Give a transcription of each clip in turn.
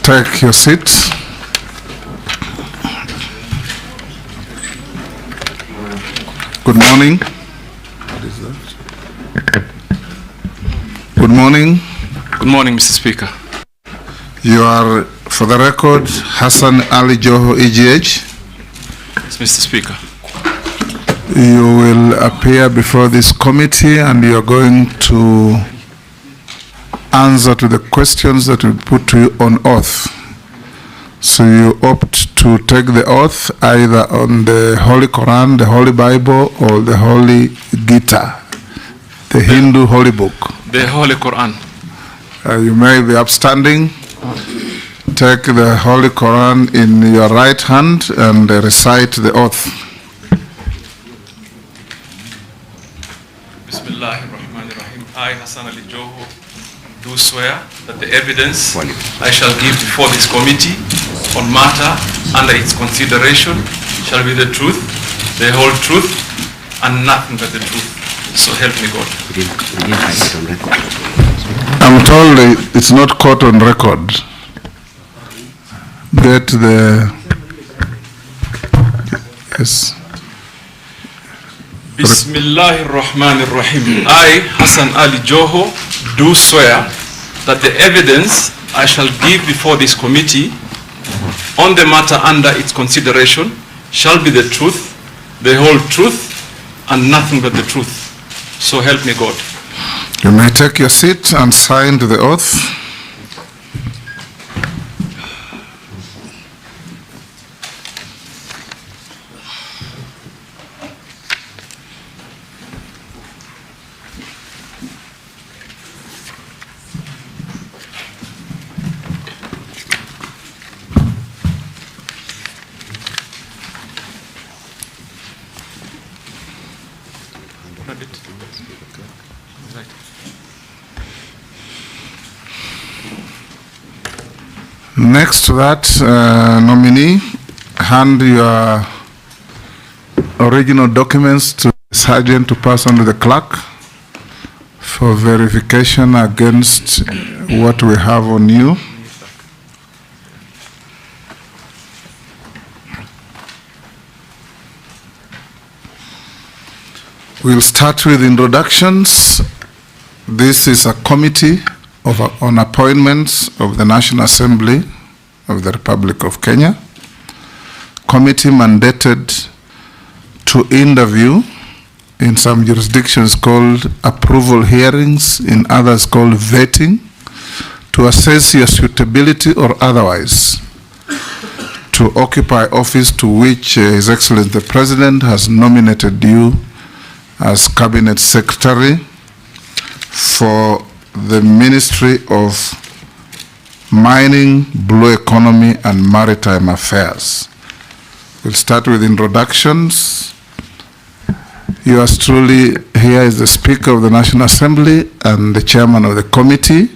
Take your seats. Good morning. What is that? Good morning. Good morning, Mr. Speaker. You are, for the record, Hassan Ali Joho, EGH. Yes, Mr. Speaker. You will appear before this committee and you are going to answer to the questions that we put to you on oath. So you opt to take the oath either on the Holy Quran, the Holy Bible, or the Holy Gita, the Hindu Holy Book. The Holy Quran. You may be upstanding. Take the Holy Quran in your right hand and recite the oath. Bismillahirrahmanirrahim. I, Hassan Ali Joho, do swear that the evidence I shall give before this committee on matter under its consideration shall be the truth, the whole truth, and nothing but the truth. So help me God. I'm told it's not caught on record. Get the... Yes. Bismillahirrahmanirrahim. I, Hassan Ali Joho, do swear that the evidence I shall give before this committee on the matter under its consideration shall be the truth, the whole truth, and nothing but the truth. So help me God. You may take your seat and sign to the oath. Next to that, nominee, hand your original documents to the sergeant to pass on to the clerk for verification against what we have on you. We'll start with introductions. This is a committee on appointments of the National Assembly of the Republic of Kenya. Committee mandated to interview, in some jurisdictions called approval hearings, in others called vetting, to assess your suitability or otherwise to occupy office to which His Excellency the President has nominated you as Cabinet Secretary for the Ministry of Mining, Blue Economy, and Maritime Affairs. We'll start with introductions. Yours truly here is the Speaker of the National Assembly and the Chairman of the committee.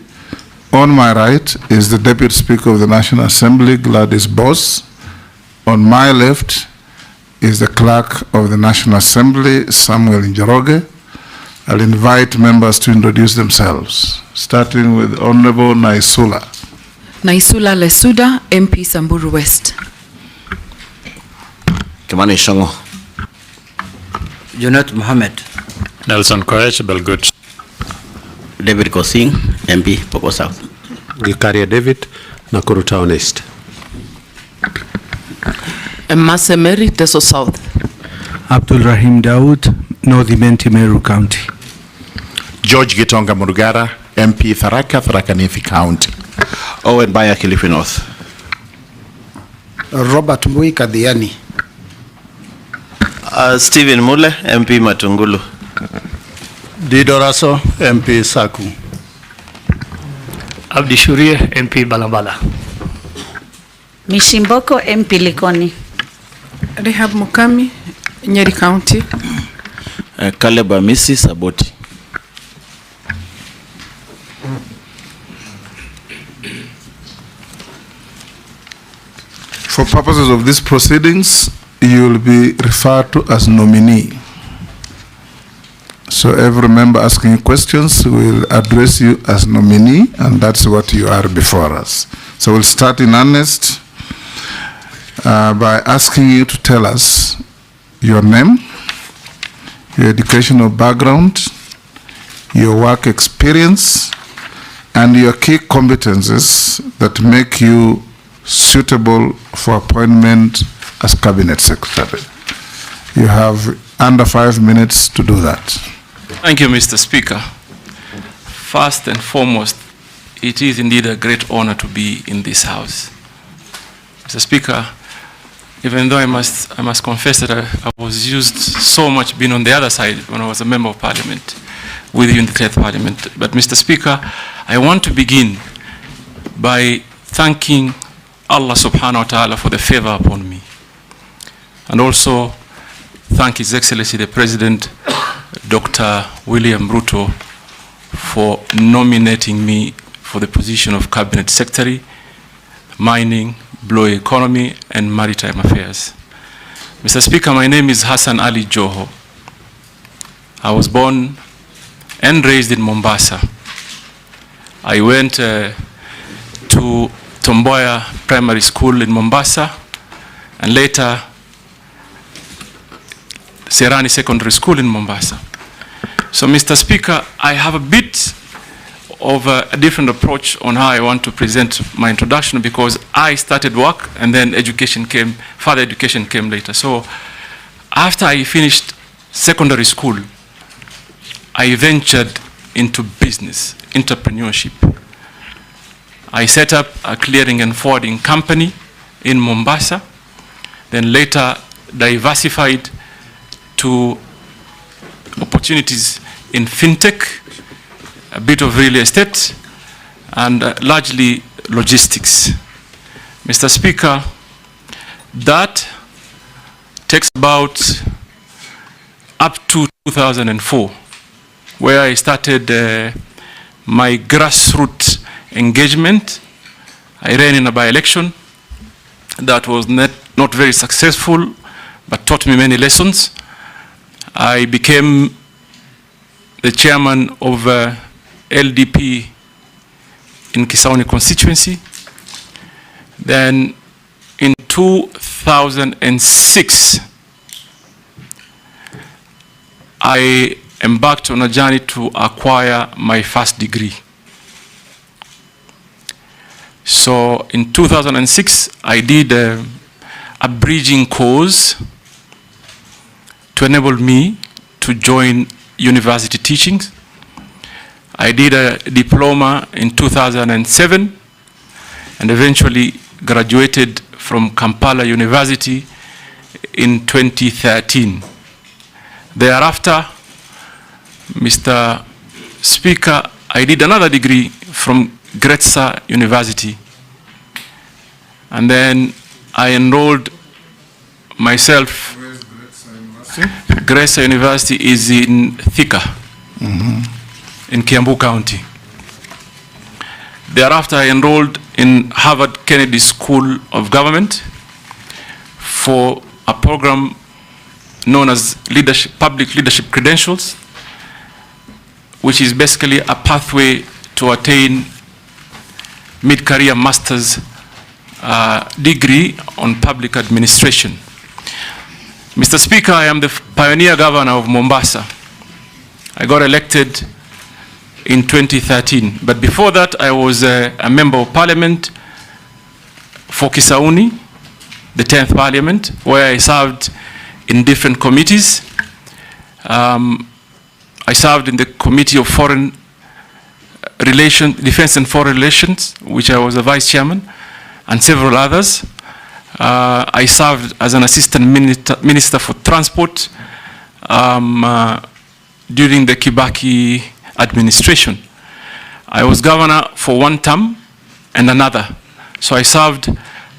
On my right is the Deputy Speaker of the National Assembly, Gladys Boss. On my left is the Clerk of the National Assembly, Samuel Njoroge. I'll invite members to introduce themselves, starting with Honorable Naisula. Naisula Lesuda, MP Samburu West. Kimani Shongo. Junet Mohammed. Nelson Koech, Belgut. David Kosing, MP Poko South. Gikaria David, Nakuru Town East. Masemeri, Teso South. Abdul Rahim Daud, North Imenti Meru County. George Gitonga Murugara, MP Tharaka, Tharaka Nithi County. Owen Baya, Kilifi North. Robert Mui Kadhiani. Stephen Mule, MP Matungulu. Dido Raso, MP Saku. Abdi Shurie, MP Balambala. Mishimboko, MP Likoni. Rehab Mukami, Nyeri County. Caleb Amisi, Saboti. For purposes of these proceedings, you will be referred to as nominee. So every member asking questions will address you as nominee, and that's what you are before us. So we'll start in earnest by asking you to tell us your name, your educational background, your work experience, and your key competencies that make you suitable for appointment as Cabinet Secretary. You have under 5 minutes to do that. Thank you, Mr. Speaker. First and foremost, it is indeed a great honor to be in this House. Mr. Speaker, even though I must confess that I was used so much being on the other side when I was a member of Parliament with you in the 10th Parliament. But Mr. Speaker, I want to begin by thanking Allah subhanahu wa ta'ala for the favor upon me. And also thank His Excellency the President, Dr. William Ruto, for nominating me for the position of Cabinet Secretary, Mining, Blue Economy, and Maritime Affairs. Mr. Speaker, my name is Hassan Ali Joho. I was born and raised in Mombasa. I went to Tomboya Primary School in Mombasa, and later Serani Secondary School in Mombasa. So, Mr. Speaker, I have a bit of a different approach on how I want to present my introduction, because I started work and then further education came later. So after I finished secondary school, I ventured into business, entrepreneurship. I set up a clearing and forwarding company in Mombasa, then later diversified to opportunities in fintech, a bit of real estate, and largely logistics. Mr. Speaker, that takes about up to 2004, where I started my grassroots engagement. I ran in a by-election that was not very successful, but taught me many lessons. I became the chairman of LDP in Kisauni constituency. Then in 2006, I embarked on a journey to acquire my first degree. So in 2006, I did a bridging course to enable me to join university teachings. I did a diploma in 2007 and eventually graduated from Kampala University in 2013. Thereafter, Mr. Speaker, I did another degree from Gretsa University, and then I enrolled myself. Where is Gretsa University? Gretsa University is in Thika, in Kiambu County. Thereafter, I enrolled in Harvard Kennedy School of Government for a program known as Public Leadership Credentials, which is basically a pathway to attain mid-career master's degree on public administration. Mr. Speaker, I am the pioneer governor of Mombasa. I got elected in 2013, but before that I was a member of parliament for Kisauni, the 10th Parliament, where I served in different committees. I served in the Committee of Foreign Relations, Defense and Foreign Relations, which I was a vice chairman, and several others. I served as an assistant minister for transport during the Kibaki administration. I was governor for one term and another. So I served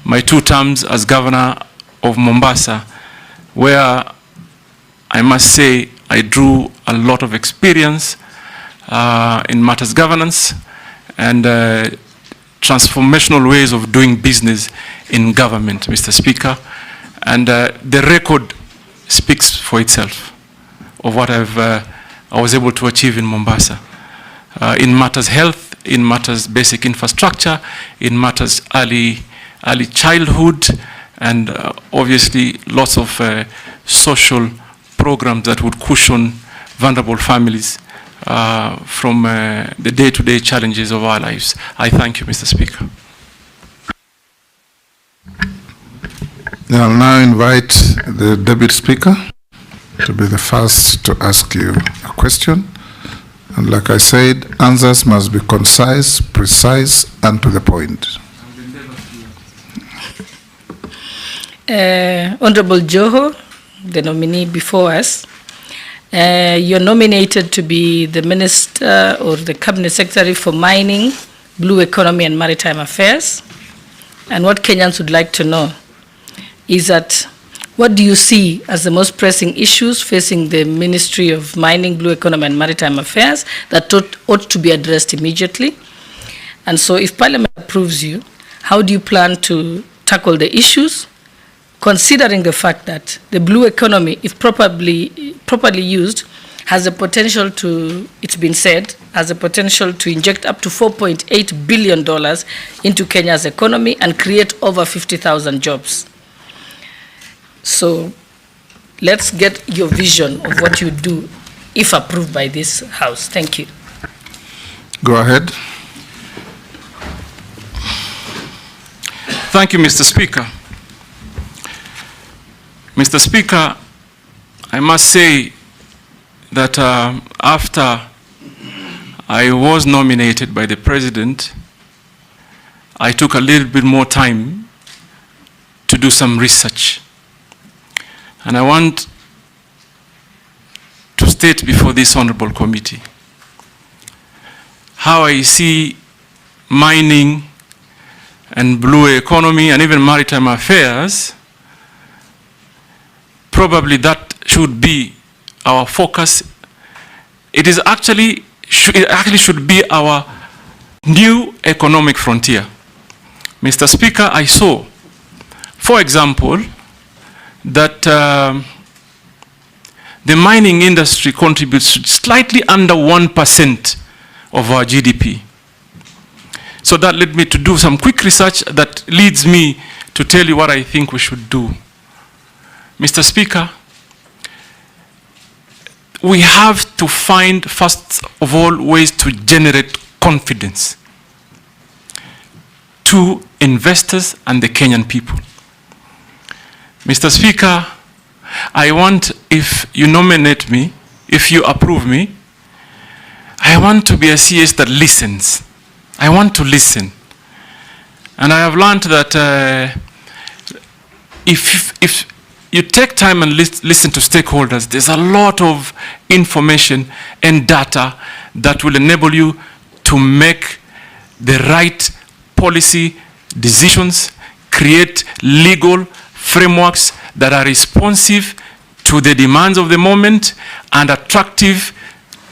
my 2 terms as governor of Mombasa, where I must say I drew a lot of experience in matters governance and transformational ways of doing business in government, Mr. Speaker. And the record speaks for itself of what I was able to achieve in Mombasa. In matters health, in matters basic infrastructure, in matters early childhood, and obviously lots of social programs that would cushion vulnerable families from the day-to-day challenges of our lives. I thank you, Mr. Speaker. I'll now invite the Deputy Speaker to be the first to ask you a question. And like I said, answers must be concise, precise, and to the point. Honorable Joho, the nominee before us, you're nominated to be the Minister or the Cabinet Secretary for Mining, Blue Economy and Maritime Affairs. And what Kenyans would like to know is that what do you see as the most pressing issues facing the Ministry of Mining, Blue Economy and Maritime Affairs that ought to be addressed immediately? And so if Parliament approves you, how do you plan to tackle the issues, considering the fact that the blue economy, if properly used, has the potential to, it's been said, has the potential to inject up to $4.8 billion into Kenya's economy and create over 50,000 jobs. So let's get your vision of what you do if approved by this House. Thank you. Go ahead. Thank you, Mr. Speaker. Mr. Speaker, I must say that after I was nominated by the President, I took a little bit more time to do some research. And I want to state before this honorable committee how I see mining and blue economy and even maritime affairs. Probably that should be our focus. It actually should be our new economic frontier. Mr. Speaker, I saw, for example, that the mining industry contributes slightly under 1% of our GDP. So that led me to do some quick research that leads me to tell you what I think we should do. Mr. Speaker, we have to find, first of all, ways to generate confidence to investors and the Kenyan people. Mr. Speaker, I want, if you nominate me, if you approve me, I want to be a CS that listens. I want to listen. And I have learned that if you take time and listen to stakeholders, there's a lot of information and data that will enable you to make the right policy decisions, create legal frameworks that are responsive to the demands of the moment and attractive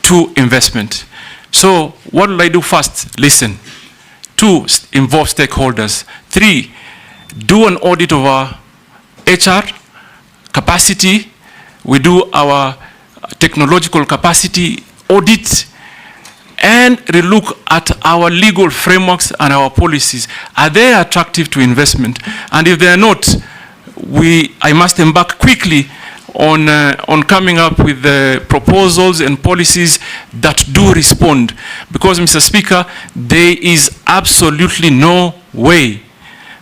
to investment. So what will I do first? Listen. 2, involve stakeholders. 3, do an audit of our HR capacity. We do our technological capacity audit and relook at our legal frameworks and our policies. Are they attractive to investment? And if they are not, I must embark quickly on coming up with the proposals and policies that do respond. Because, Mr. Speaker, there is absolutely no way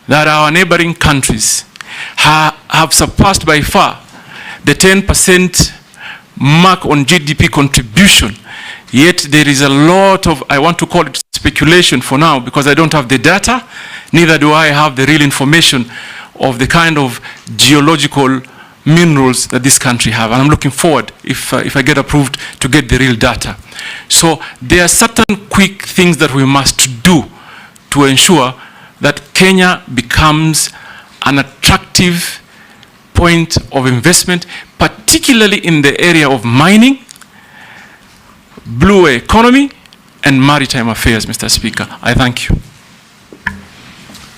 that our neighboring countries have surpassed by far the 10% mark on GDP contribution. Yet there is a lot of, I want to call it speculation for now, because I don't have the data, neither do I have the real information of the kind of geological minerals that this country have. And I'm looking forward, if I get approved, to get the real data. So there are certain quick things that we must do to ensure that Kenya becomes an attractive point of investment, particularly in the area of mining, blue economy, and maritime affairs, Mr. Speaker. I thank you.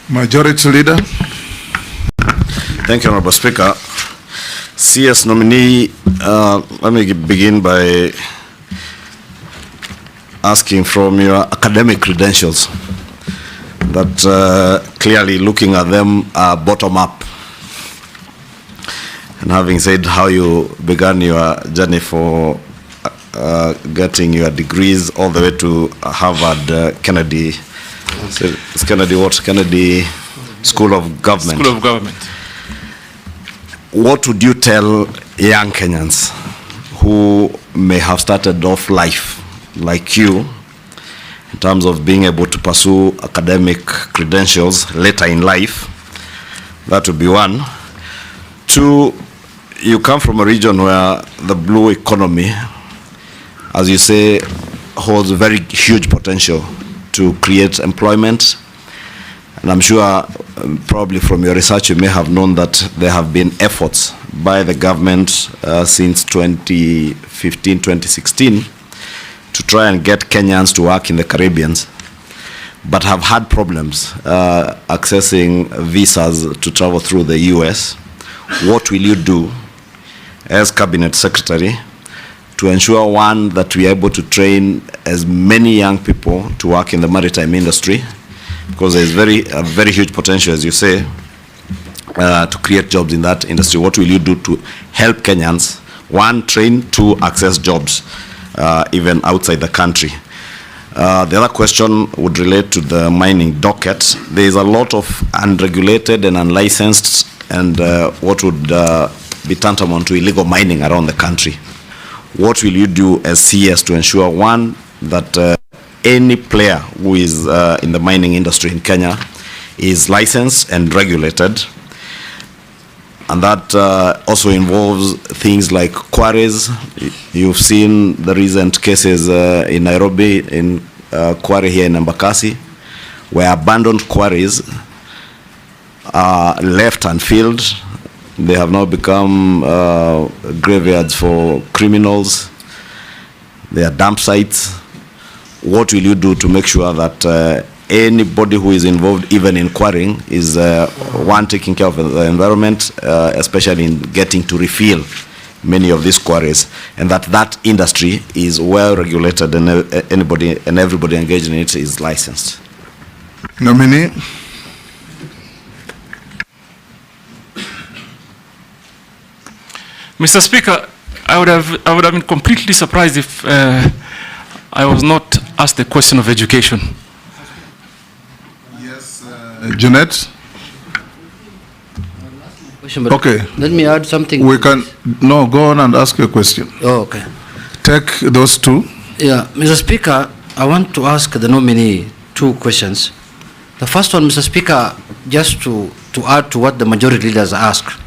Majority Leader. Thank you, Honorable Speaker. CS nominee, let me begin by asking from your academic credentials that clearly looking at them are bottom up. And having said how you began your journey for getting your degrees all the way to Harvard, Kennedy, it's Kennedy what? Kennedy School of Government. School of Government. What would you tell young Kenyans who may have started off life like you in terms of being able to pursue academic credentials later in life? That would be one. Two, you come from a region where the blue economy, as you say, holds very huge potential to create employment. And I'm sure probably from your research you may have known that there have been efforts by the government since 2015, 2016 to try and get Kenyans to work in the Caribbean, but have had problems accessing visas to travel through the US. What will you do as Cabinet Secretary to ensure, one, that we are able to train as many young people to work in the maritime industry, because there is a very huge potential, as you say, to create jobs in that industry. What will you do to help Kenyans, one, train, two, access jobs even outside the country? The other question would relate to the mining docket. There is a lot of unregulated and unlicensed and what would be tantamount to illegal mining around the country. What will you do as CS to ensure, one, that any player who is in the mining industry in Kenya is licensed and regulated, and that also involves things like quarries. You've seen the recent cases in Nairobi, in quarry here in Embakasi, where abandoned quarries are left unfilled. They have now become graveyards for criminals. They are dump sites. What will you do to make sure that anybody who is involved, even in quarrying, is one, taking care of the environment, especially in getting to refill many of these quarries, and that industry is well regulated and anybody and everybody engaged in it is licensed? Nominee. Mr. Speaker, I would have been completely surprised if I was not asked the question of education. Yes, Jeanette. Okay. Let me add something. We can go on and ask your question. Oh, okay. Take those two. Yeah, Mr. Speaker, I want to ask the nominee two questions. The first one, Mr. Speaker, just to add to what the majority leaders asked.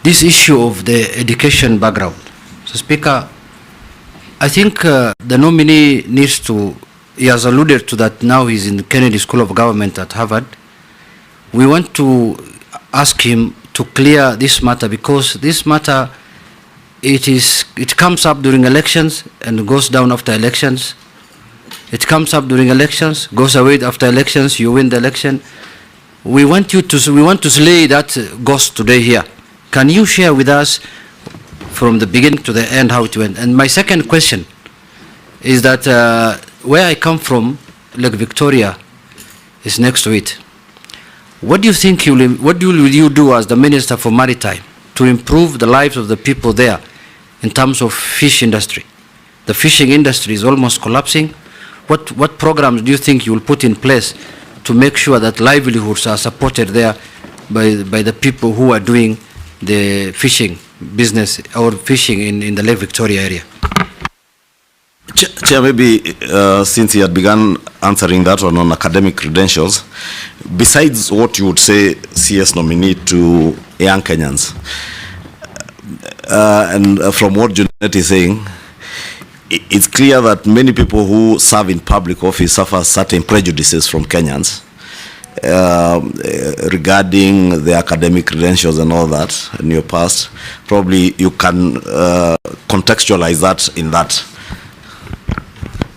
This issue of the education background. So, Speaker, I think the nominee needs to, he has alluded to that now he's in the Kennedy School of Government at Harvard. We want to ask him to clear this matter, because this matter, it comes up during elections and goes down after elections. It comes up during elections, goes away after elections, you win the election. We want to slay that ghost today here. Can you share with us from the beginning to the end how it went? And my second question is that where I come from, Lake Victoria is next to it. What do you think what will you do as the Minister for Maritime to improve the lives of the people there in terms of fish industry? The fishing industry is almost collapsing. What programs do you think you will put in place to make sure that livelihoods are supported there by the people who are doing the fishing business or fishing in the Lake Victoria area? Chair, maybe since he had begun answering that one on academic credentials, besides what you would say CS nominee to young Kenyans, and from what Junet is saying, it's clear that many people who serve in public office suffer certain prejudices from Kenyans regarding the academic credentials and all that in your past. Probably you can contextualize that in that.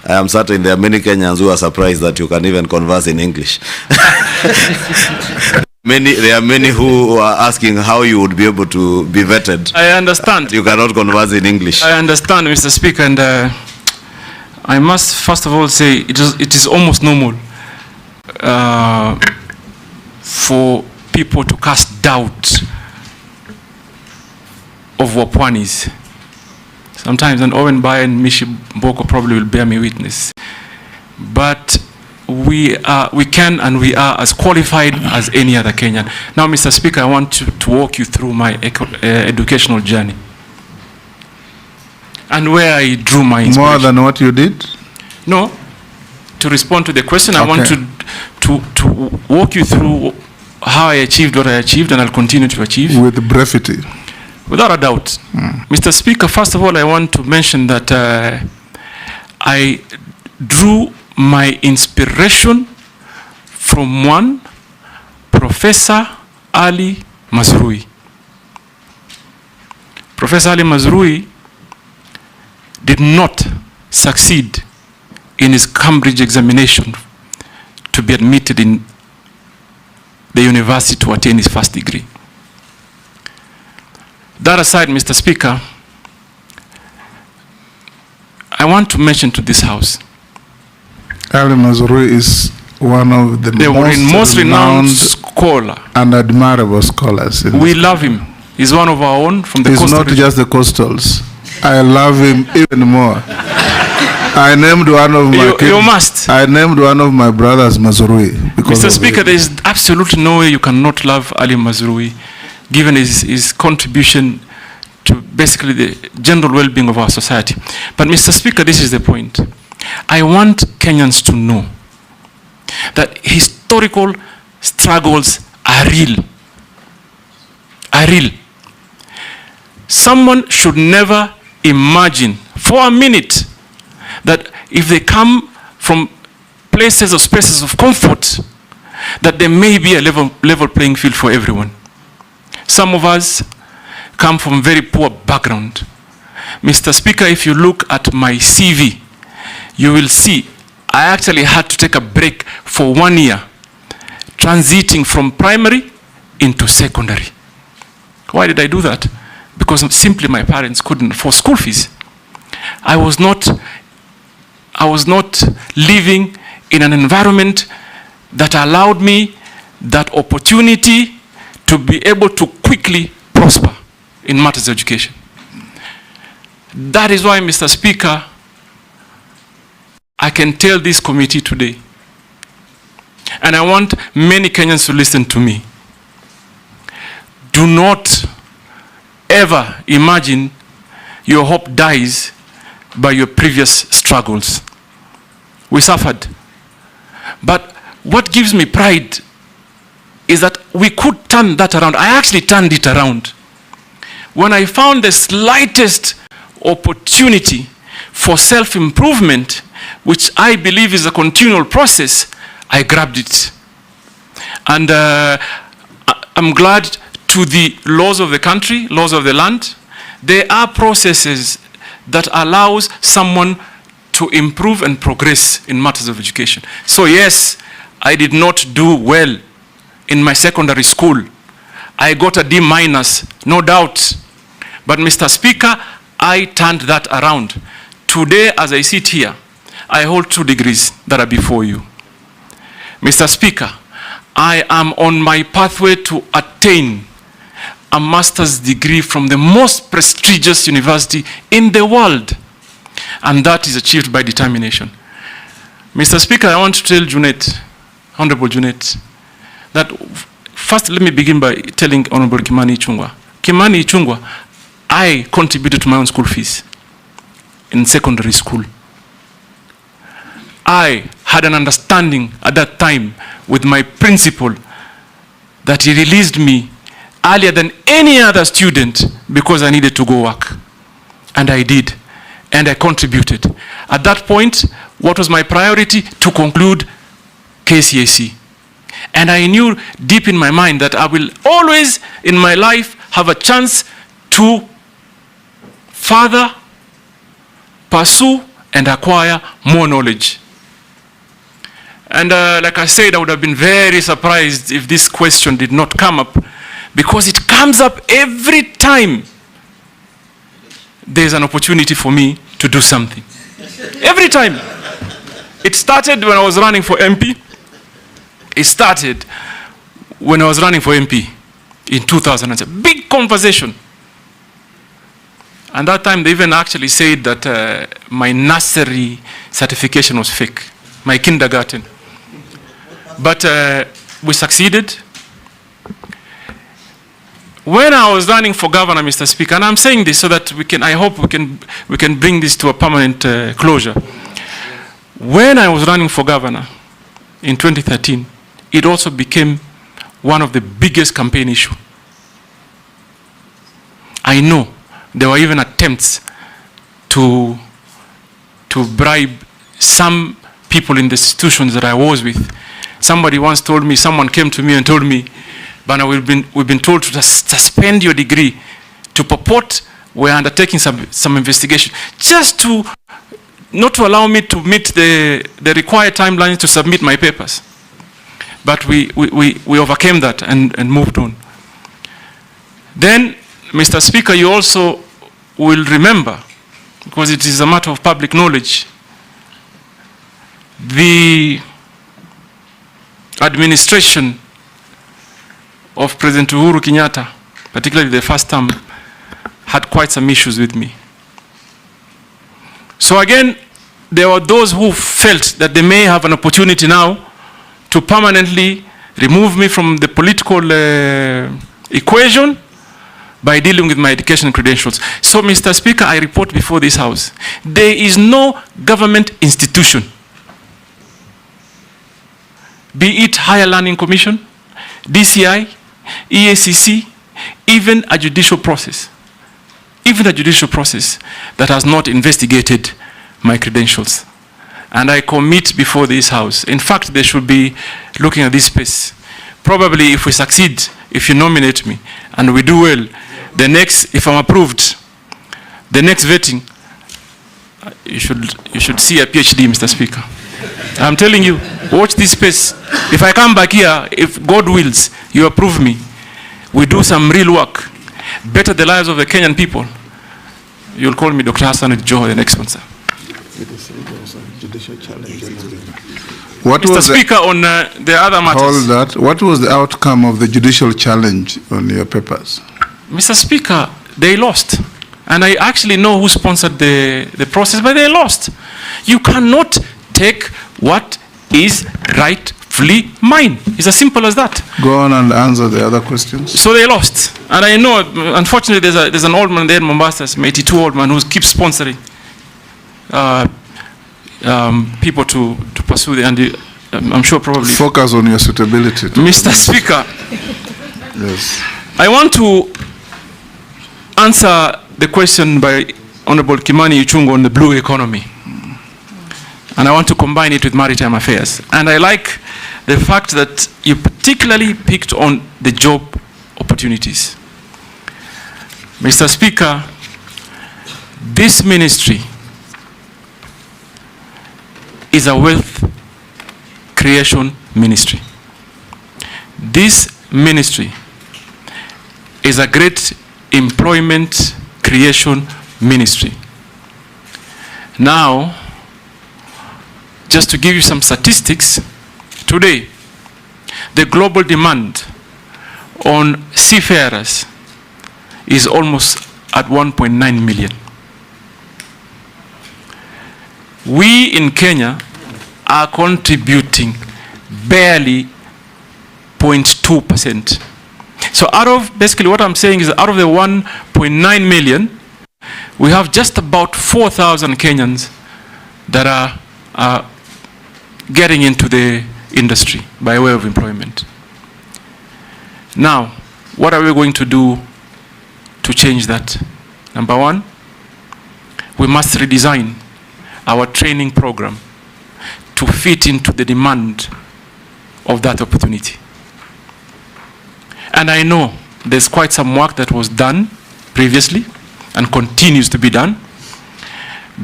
I am certain there are many Kenyans who are surprised that you can even converse in English. There are many who are asking how you would be able to be vetted. I understand. You cannot converse in English. I understand, Mr. Speaker, and I must first of all say it is almost normal for people to cast doubt of Wapwanis. Sometimes, and Owen Bai and Mishi Mboko probably will bear me witness. But we can and we are as qualified as any other Kenyan. Now, Mr. Speaker, I want to walk you through my educational journey and where I drew my inspiration. More than what you did? No. To respond to the question, I want to walk you through how I achieved what I achieved and I'll continue to achieve. With brevity. Without a doubt. Mr. Speaker, first of all, I want to mention that I drew my inspiration from one Professor Ali Mazrui. Professor Ali Mazrui did not succeed in his Cambridge examination to be admitted in the university to attain his first degree. That aside, Mr. Speaker, I want to mention to this House. Ali Mazrui is one of the most renowned scholar and admirable scholars. We love him. He's one of our own from the coastal region. He's not just the coastals. I love him even more. I named one of my you must. I named one of my brothers Mazrui. Mr. Speaker, there is absolutely no way you cannot love Ali Mazrui, given his contribution to basically the general well-being of our society. But Mr. Speaker, this is the point. I want Kenyans to know that historical struggles are real. Are real. Someone should never imagine for a minute that if they come from places or spaces of comfort, that there may be a level playing field for everyone. Some of us come from very poor background. Mr. Speaker, if you look at my CV, you will see I actually had to take a break for 1 year, transiting from primary into secondary. Why did I do that? Because simply my parents couldn't afford school fees. I was not living in an environment that allowed me that opportunity to be able to quickly prosper in matters of education. That is why, Mr. Speaker, I can tell this committee today, and I want many Kenyans to listen to me. Do not ever imagine your hope dies by your previous struggles. We suffered. But what gives me pride is that we could turn that around. I actually turned it around. When I found the slightest opportunity for self-improvement, which I believe is a continual process, I grabbed it. And I'm glad to the laws of the country, laws of the land, there are processes that allows someone to improve and progress in matters of education. So yes, I did not do well in my secondary school. I got a D-, no doubt. But Mr. Speaker, I turned that around. Today, as I sit here, I hold 2 degrees that are before you. Mr. Speaker, I am on my pathway to attain a master's degree from the most prestigious university in the world. And that is achieved by determination. Mr. Speaker, I want to tell Junet, Honorable Junet, that first let me begin by telling Honorable Kimani Ichung'wah. Kimani Ichung'wah, I contributed to my own school fees in secondary school. I had an understanding at that time with my principal that he released me earlier than any other student because I needed to go work. And I did. And I contributed. At that point, what was my priority? To conclude KCSE. And I knew deep in my mind that I will always in my life have a chance to further pursue and acquire more knowledge. And like I said, I would have been very surprised if this question did not come up, because it comes up every time there's an opportunity for me to do something. Every time. It started when I was running for MP. It started when I was running for MP in 2007. Big conversation. And that time they even actually said that my nursery certification was fake, my kindergarten. But we succeeded. When I was running for governor, Mr. Speaker, and I'm saying this so that I hope we can bring this to a permanent closure. When I was running for governor in 2013, it also became one of the biggest campaign issues. I know there were even attempts to bribe some people in the institutions that I was with. Somebody once told me, someone came to me and told me, Bana, we've been told to suspend your degree, to purport we're undertaking some investigation, just to not to allow me to meet the required timelines to submit my papers. But we overcame that and moved on. Then, Mr. Speaker, you also will remember, because it is a matter of public knowledge, the administration of President Uhuru Kenyatta, particularly the first term, had quite some issues with me. So again, there were those who felt that they may have an opportunity now to permanently remove me from the political equation by dealing with my education credentials. So, Mr. Speaker, I report before this House, there is no government institution, be it Higher Learning Commission, DCI, EACC, even a judicial process, that has not investigated my credentials. And I commit before this House. In fact, they should be looking at this space. Probably if we succeed, if you nominate me, and we do well, the next, if I'm approved, the next vetting, you should see a PhD, Mr. Speaker. I'm telling you, watch this space. If I come back here, if God wills, you approve me, we do some real work, better the lives of the Kenyan people, you'll call me Dr. Hassan with Joho, the next one, sir. Mr. Speaker, on the other matters. Hold that. What was the outcome of the judicial challenge on your papers? Mr. Speaker, they lost. And I actually know who sponsored the process, but they lost. You cannot take what is rightfully mine. It's as simple as that. Go on and answer the other questions. So they lost. And I know, unfortunately, there's an old man there in Mombasa, an 82 old man, who keeps sponsoring people to pursue the, and I'm sure probably... Focus on your suitability. Mr. Speaker, yes. I want to answer the question by Honorable Kimani Ichung'wah on the blue economy. And I want to combine it with maritime affairs. And I like the fact that you particularly picked on the job opportunities. Mr. Speaker, this ministry is a wealth creation ministry. This ministry is a great employment creation ministry. Now, just to give you some statistics, today, the global demand on seafarers is almost at 1.9 million. We in Kenya are contributing barely 0.2%. So out of, basically what I'm saying is out of the 1.9 million, we have just about 4,000 Kenyans that are getting into the industry by way of employment. Now, what are we going to do to change that? Number one, we must redesign our training program to fit into the demand of that opportunity. And I know there's quite some work that was done previously and continues to be done.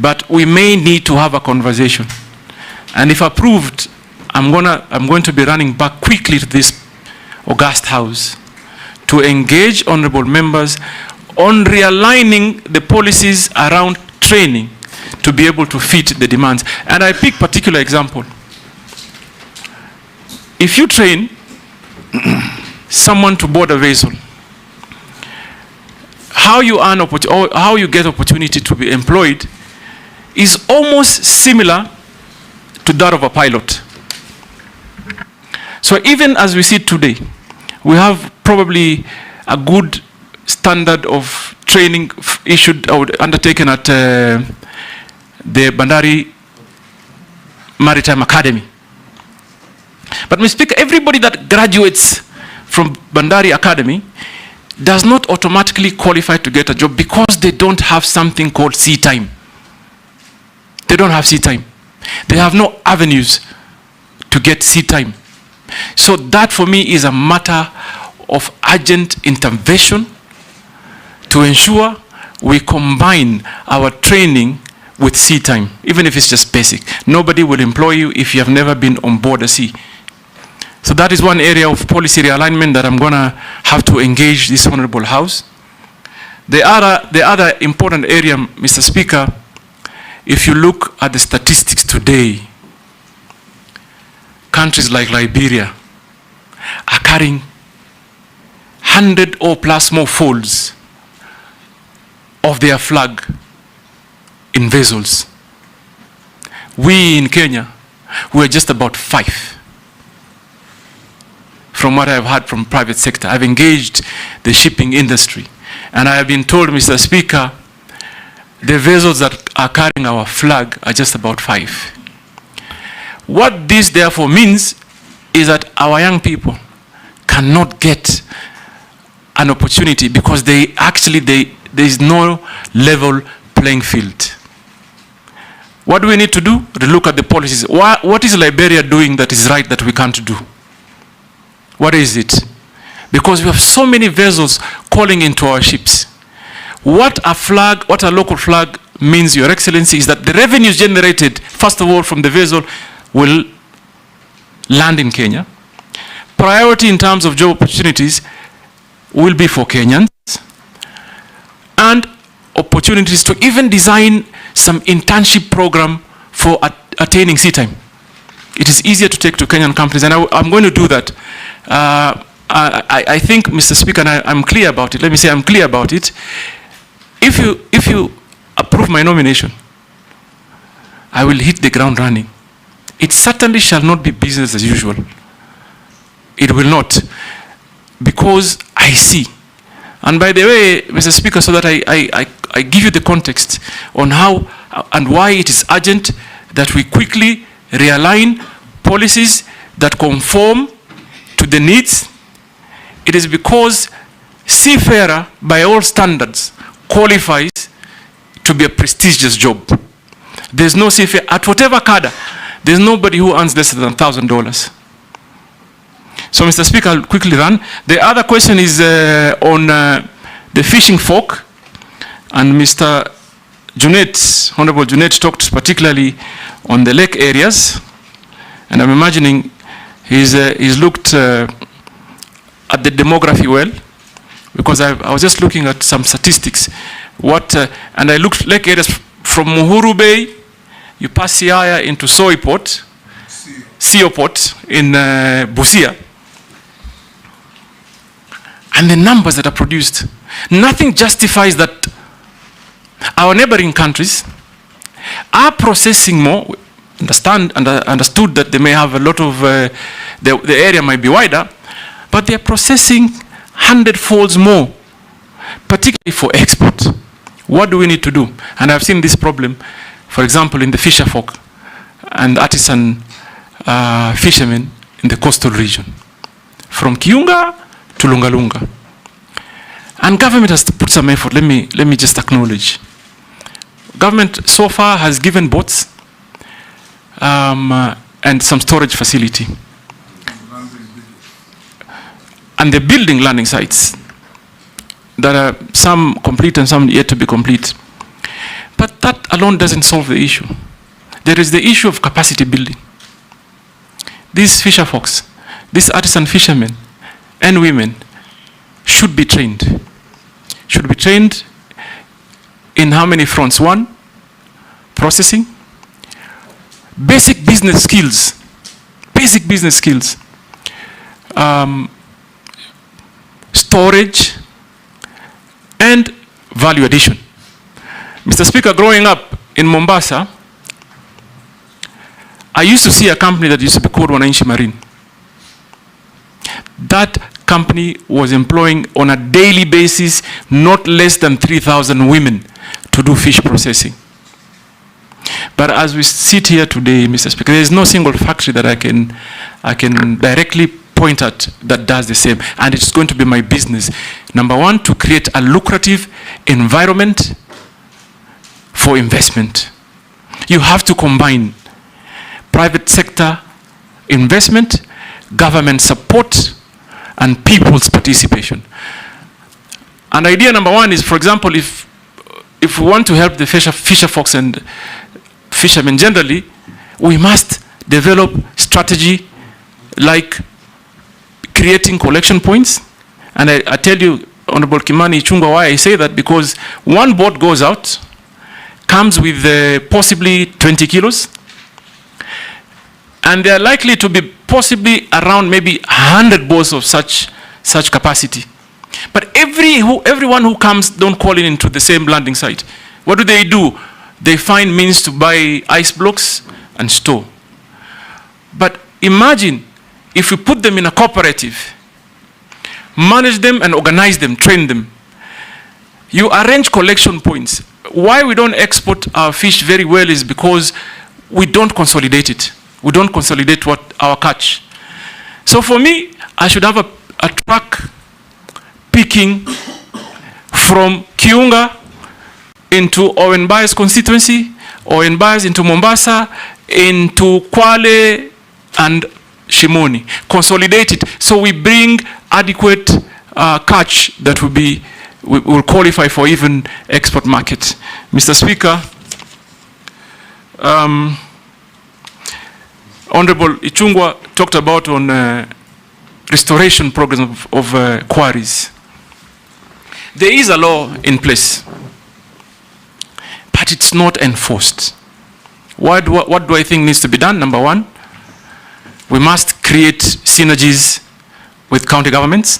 but we may need to have a conversation. And if approved, I'm going to be running back quickly to this august house to engage honorable members on realigning the policies around training to be able to fit the demands. And I pick particular example. If you train someone to board a vessel, how you earn or how you get opportunity to be employed is almost similar to that of a pilot. So even as we see today, we have probably a good standard of training issued or undertaken at the Bandari Maritime Academy. But Mr. Speaker, everybody that graduates from Bandari Academy does not automatically qualify to get a job because they don't have something called sea time. They don't have sea time. They have no avenues to get sea time. So that for me is a matter of urgent intervention to ensure we combine our training with sea time, even if it's just basic. Nobody will employ you if you have never been on board a sea. So that is one area of policy realignment that I'm going to have to engage this Honorable House. The other important area, Mr. Speaker, if you look at the statistics today, countries like Liberia are carrying 100 or plus more folds of their flag in vessels. We in Kenya, we're just about 5. From what I've heard from private sector, I've engaged the shipping industry, and I have been told, Mr. Speaker, the vessels that are carrying our flag are just about 5. What this therefore means is that our young people cannot get an opportunity because there is no level playing field. What do we need to do? To look at the policies. What is Liberia doing that is right that we can't do? What is it? Because we have so many vessels calling into our ships. What a local flag means, Your Excellency, is that the revenues generated, first of all, from the vessel will land in Kenya. Priority in terms of job opportunities will be for Kenyans, and opportunities to even design some internship program for attaining sea time. It is easier to take to Kenyan companies, and I'm going to do that. I think, Mr. Speaker, and I'm clear about it. Let me say I'm clear about it. If you approve my nomination, I will hit the ground running. It certainly shall not be business as usual. It will not, because I see. And by the way, Mr. Speaker, so that I give you the context on how and why it is urgent that we quickly realign policies that conform to the needs. It is because seafarer, by all standards, qualifies to be a prestigious job. There's no seafarer, at whatever cadre, there's nobody who earns less than $1,000. So, Mr. Speaker, I'll quickly run. The other question is on the fishing fork, and Mr. Junet, Honorable Junet, talked particularly on the lake areas, and I'm imagining he's looked at the demography well, because I was just looking at some statistics. And I looked lake areas from Uhuru Bay, you pass Siaya into Soiport, Sioport in Busia, and the numbers that are produced. Nothing justifies that our neighboring countries are processing more. Understood that they may have a lot of, the area might be wider, but they're processing 100-folds more, particularly for export. What do we need to do? And I've seen this problem, for example, in the fisher folk and artisan fishermen in the coastal region, from Kiunga to Lungalunga. And government has put some effort. Let me just acknowledge. Government so far has given boats and some storage facility. And they're building landing sites that are some complete and some yet to be complete. But that alone doesn't solve the issue. There is the issue of capacity building. These fisher folks, these artisan fishermen and women should be trained. Should be trained in how many fronts? One, processing, basic business skills, storage, and value addition. Mr. Speaker, growing up in Mombasa, I used to see a company that used to be called Wananchi Marine. That company was employing on a daily basis not less than 3,000 women to do fish processing. But as we sit here today, Mr. Speaker, there is no single factory that I can directly point at that does the same. And it's going to be my business. Number one, to create a lucrative environment for investment. You have to combine private sector investment, government support, and people's participation. And idea number one is, for example, if we want to help the fisher folks and fishermen generally, we must develop strategy like creating collection points. And I tell you, Honorable Kimani Ichung'wah, why I say that, because one boat goes out, comes with possibly 20 kilos, and they are likely to be possibly around maybe 100 boats of such capacity. But everyone who comes don't call in into the same landing site. What do? They find means to buy ice blocks and store. But imagine if we put them in a cooperative, manage them and organize them, train them. You arrange collection points. Why we don't export our fish very well is because we don't consolidate it. We don't consolidate our catch. So for me, I should have a truck picking from Kiunga into Owen Bay's constituency, Owen Bay's into Mombasa, into Kwale and Shimoni. Consolidate it so we bring adequate catch that will qualify for even export market. Mr. Speaker, Honorable Ichung'wah talked about on restoration programs of quarries. There is a law in place, but it's not enforced. What do I think needs to be done? Number one, we must create synergies with county governments.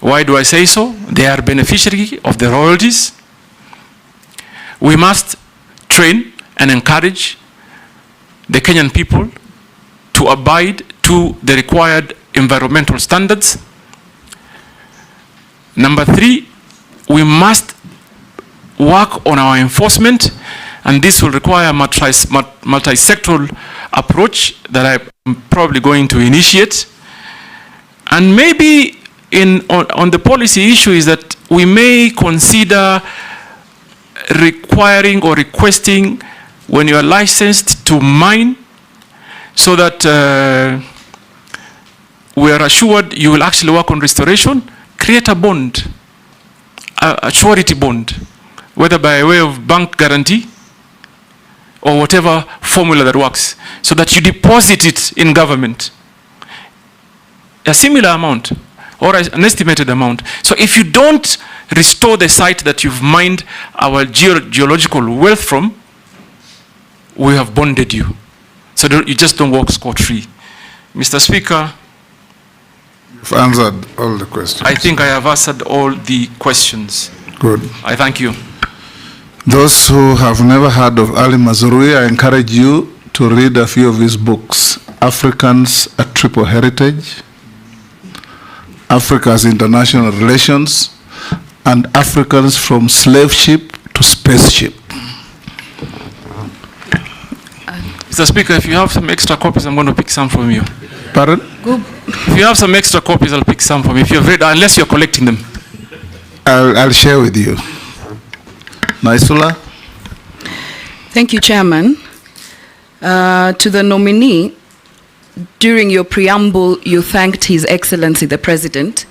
Why do I say so? They are beneficiary of the royalties. We must train and encourage the Kenyan people to abide to the required environmental standards. Number three, we must work on our enforcement, and this will require a multi-sectoral approach that I'm probably going to initiate. And maybe on the policy issue is that we may consider requiring or requesting, when you are licensed to mine, so that we are assured you will actually work on restoration, create a bond, a surety bond, whether by way of bank guarantee or whatever formula that works, so that you deposit it in government, a similar amount or an estimated amount. So if you don't restore the site that you've mined our geological wealth from, we have bonded you. So you just don't walk scot-free. Mr. Speaker, you've answered all the questions. I think I have answered all the questions. Good. I thank you. Those who have never heard of Ali Mazrui, I encourage you to read a few of his books. Africans, A Triple Heritage, Africa's International Relations, and Africans from Slave Ship to Spaceship. Mr. Speaker, if you have some extra copies, I'm going to pick some from you. Pardon? Good. If you have some extra copies, I'll pick some from you. If you've read, unless you're collecting them. I'll share with you. Naisula? Thank you, Chairman. To the nominee, during your preamble, you thanked His Excellency the President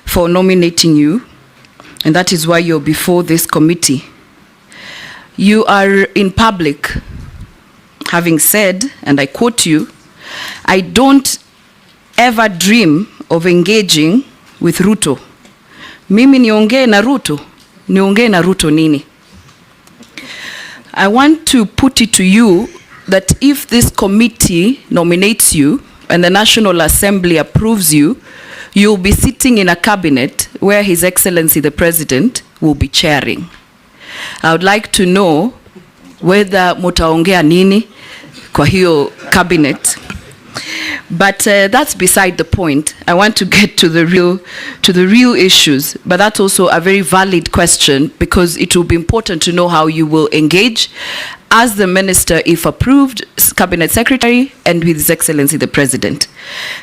for nominating you, and that is why you're before this committee you are in public having said, and I quote you, "I don't ever dream of engaging with Ruto." Mimi niongee na Ruto? Niongee na Ruto nini? I want to put it to you that if this committee nominates you and the National Assembly approves you, you'll be sitting in a cabinet where His Excellency the President will be chairing. I would like to know whether mutaongea nini kwa hiyo cabinet. But that's beside the point. I want to get to the real issues. But that's also a very valid question, because it will be important to know how you will engage as the minister, if approved, cabinet secretary, and with His Excellency the President.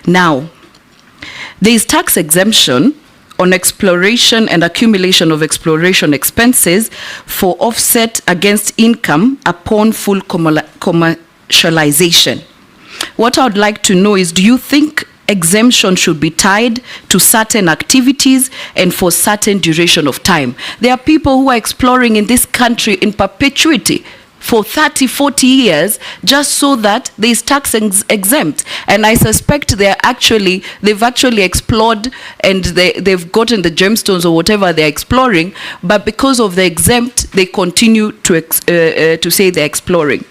Now, there is tax exemption on exploration and accumulation of exploration expenses for offset against income upon full commercialization. What I would like to know is, do you think exemption should be tied to certain activities and for certain duration of time? There are people who are exploring in this country in perpetuity for 30, 40 years, just so that there is tax exempt. And I suspect they've actually explored, and they've gotten the gemstones or whatever they're exploring, but because of the exempt, they continue to say they're exploring.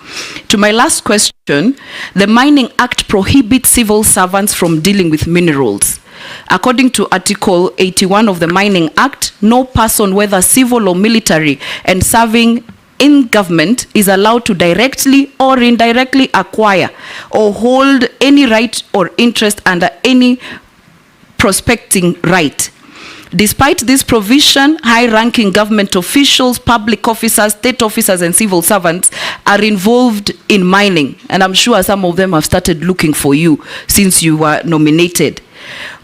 To my last question, the Mining Act prohibits civil servants from dealing with minerals. According to Article 81 of the Mining Act, no person, whether civil or military, and serving in government is allowed to directly or indirectly acquire or hold any right or interest under any prospecting right. Despite this provision, high-ranking government officials, public officers, state officers, and civil servants are involved in mining. And I'm sure some of them have started looking for you since you were nominated.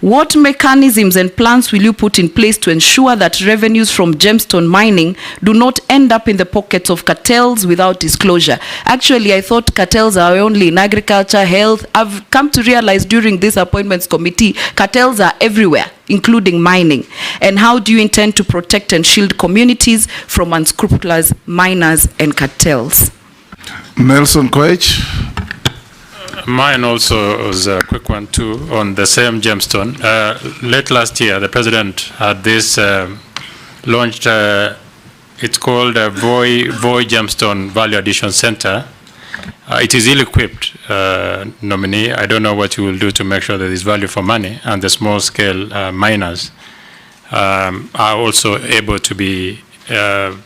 What mechanisms and plans will you put in place to ensure that revenues from gemstone mining do not end up in the pockets of cartels without disclosure? Actually, I thought cartels are only in agriculture, health. I've come to realize during this appointments committee, cartels are everywhere, including mining. And how do you intend to protect and shield communities from unscrupulous miners and cartels? Nelson Koech. Mine also was a quick one too, on the same gemstone. Late last year, the president had this launched, it's called a Voi Gemstone Value Addition Center. It is ill-equipped, nominee. I don't know what you will do to make sure that there is value for money, and the small-scale miners are also able to be able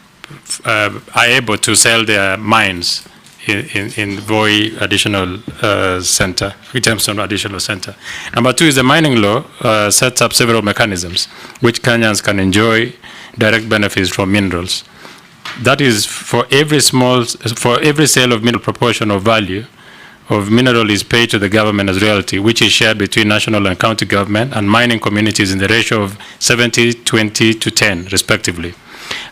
to sell their mines in Voi Additional Center, Gemstone Additional Center. Number two is the mining law sets up several mechanisms which Kenyans can enjoy direct benefits from minerals. That is, for every sale of mineral, proportion of value of mineral is paid to the government as royalty, which is shared between national and county government and mining communities in the ratio of 70, 20 to 10, respectively.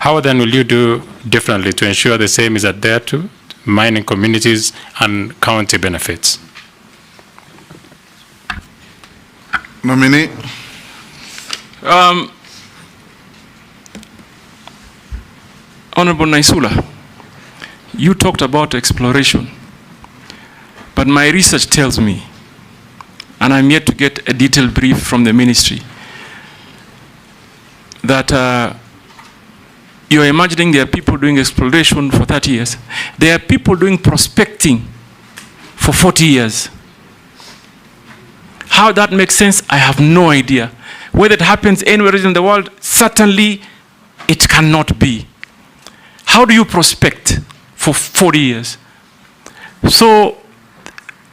How then will you do differently to ensure the same is adhered to mining communities and county benefits? Nominee. Honorable Naisula, you talked about exploration, but my research tells me, and I'm yet to get a detailed brief from the ministry, that you're imagining there are people doing exploration for 30 years. There are people doing prospecting for 40 years. How that makes sense, I have no idea. Whether it happens anywhere in the world, certainly it cannot be. How do you prospect for 40 years? So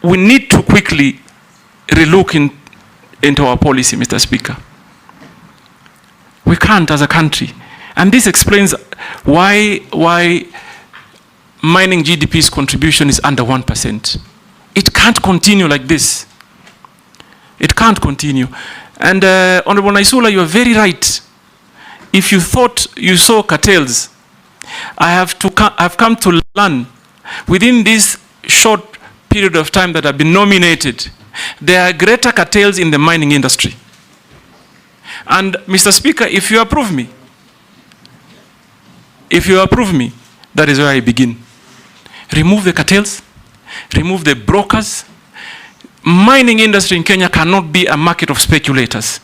we need to quickly relook into our policy, Mr. Speaker. We can't as a country. And this explains why mining GDP's contribution is under 1%. It can't continue like this. It can't continue. And Honorable Naisula, you are very right. If you thought you saw cartels, I've come to learn within this short period of time that I've been nominated, there are greater cartels in the mining industry. And Mr. Speaker, if you approve me, That is where I begin. Remove the cartels, remove the brokers. Mining industry in Kenya cannot be a market of speculators.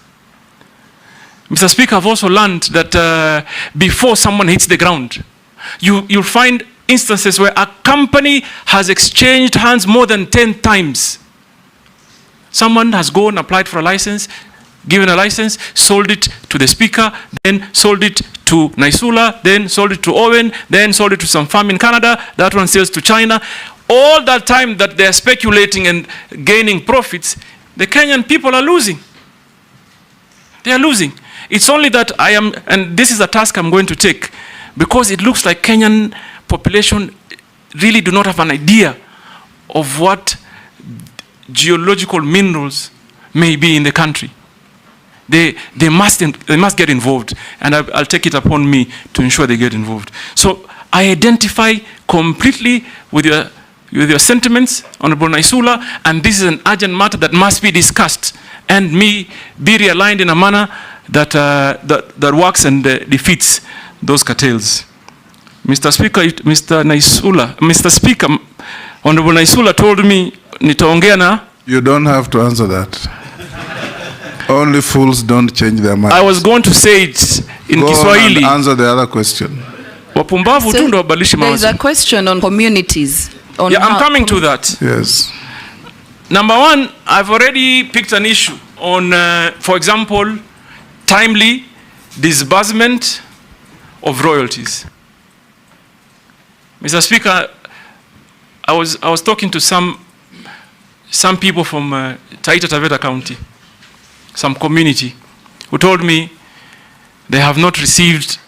Mr. Speaker, I've also learned that before someone hits the ground, you'll find instances where a company has exchanged hands more than 10 times. Someone has gone, applied for a license, given a license, sold it to the speaker, then sold it to Naisula, then sold it to Owen, then sold it to some farm in Canada, that one sells to China. All that time that they're speculating and gaining profits, the Kenyan people are losing. They are losing. It's only that I am, and this is a task I'm going to take, because it looks like Kenyan population really do not have an idea of what geological minerals may be in the country. They must get involved, and I'll take it upon me to ensure they get involved. So I identify completely with your sentiments, Honorable Naisula, and this is an urgent matter that must be discussed and be realigned in a manner that works and defeats those cartels. Mr. Speaker, Mr. Speaker, Honorable Naisula told me nitaongea na. You don't have to answer that. Only fools don't change their mind. I was going to say it in Kiswahili. Go and answer the other question. Wapumbavu tu ndo wabadilishe mawazo. There's a question on communities. I'm coming to that. Yes. Number one, I've already picked an issue on, for example, timely disbursement of royalties. Mr. Speaker, I was talking to some people from Taita Taveta County, some community, who told me they have not received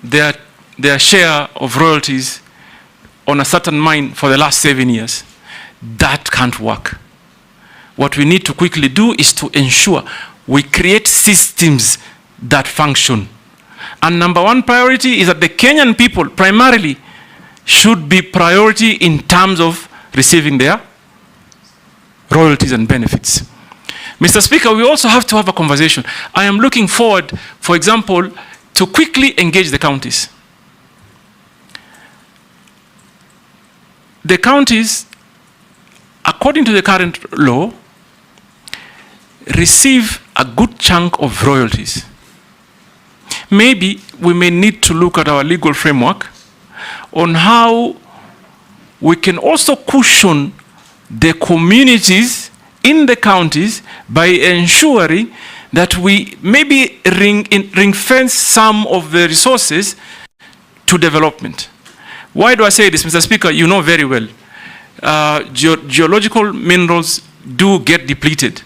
their share of royalties on a certain mine for the last 7 years. That can't work. What we need to quickly do is to ensure we create systems that function. And number one priority is that the Kenyan people primarily should be priority in terms of receiving their royalties and benefits. Mr. Speaker, we also have to have a conversation. I am looking forward, for example, to quickly engage the counties. The counties, according to the current law, receive a good chunk of royalties. Maybe we may need to look at our legal framework on how we can also cushion the communities in the counties by ensuring that we maybe ring fence some of the resources to development. Why do I say this, Mr. Speaker? You know very well. Geological minerals do get depleted.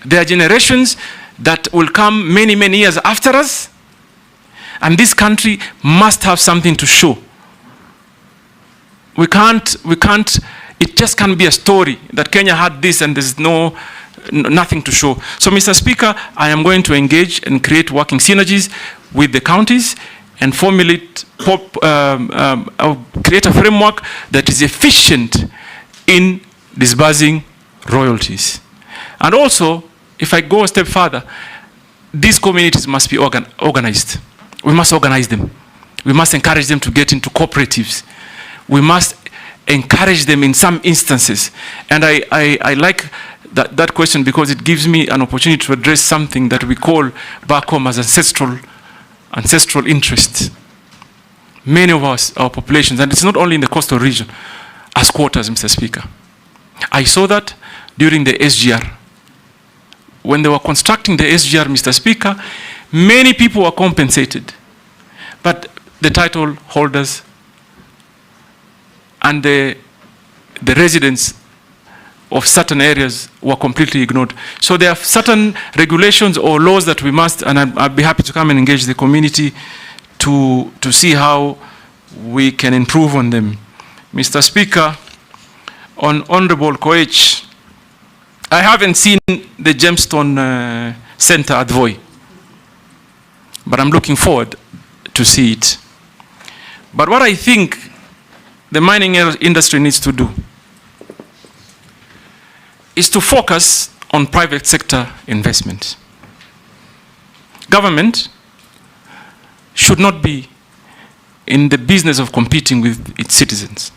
There are generations that will come many, many years after us, and this country must have something to show. We can't, it just can't be a story that Kenya had this and there's nothing to show. So, Mr. Speaker, I am going to engage and create working synergies with the counties and formulate, create a framework that is efficient in disbursing royalties. And also, if I go a step further, these communities must be organized. We must organize them. We must encourage them to get into cooperatives. We must encourage them in some instances. And I like that question because it gives me an opportunity to address something that we call back home as ancestral interests. Many of our populations, and it's not only in the coastal region, are squatters, Mr. Speaker. I saw that during the SGR. When they were constructing the SGR, Mr. Speaker, many people were compensated. But the title holders and the residents of certain areas were completely ignored. So there are certain regulations or laws that we must, and I'd be happy to come and engage the community to see how we can improve on them. Mr. Speaker, on Honorable Koech, I haven't seen the Gemstone Center at Voi, but I'm looking forward to see it. But what I think the mining industry needs to do is to focus on private sector investment. Government should not be in the business of competing with its citizens.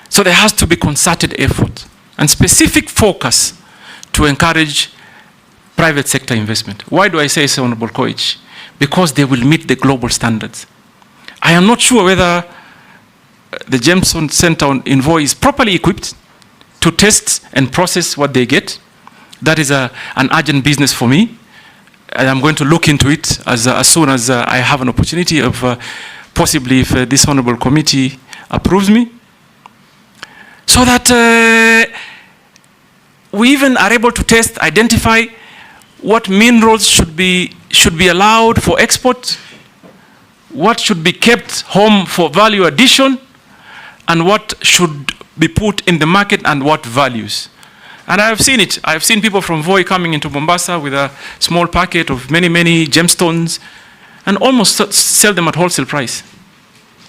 So there has to be concerted effort and specific focus to encourage private sector investment. Why do I say so, Honorable Koich? Because they will meet the global standards. I am not sure whether the Jameson Center in Voi is properly equipped to test and process what they get. That is an urgent business for me. And I'm going to look into it as soon as I have an opportunity of possibly if this honorable committee approves me. So that we even are able to test, identify what minerals should be allowed for export, what should be kept home for value addition, and what should be put in the market and what values. And I have seen it. I have seen people from Voi coming into Mombasa with a small packet of many, many gemstones and almost sell them at wholesale price.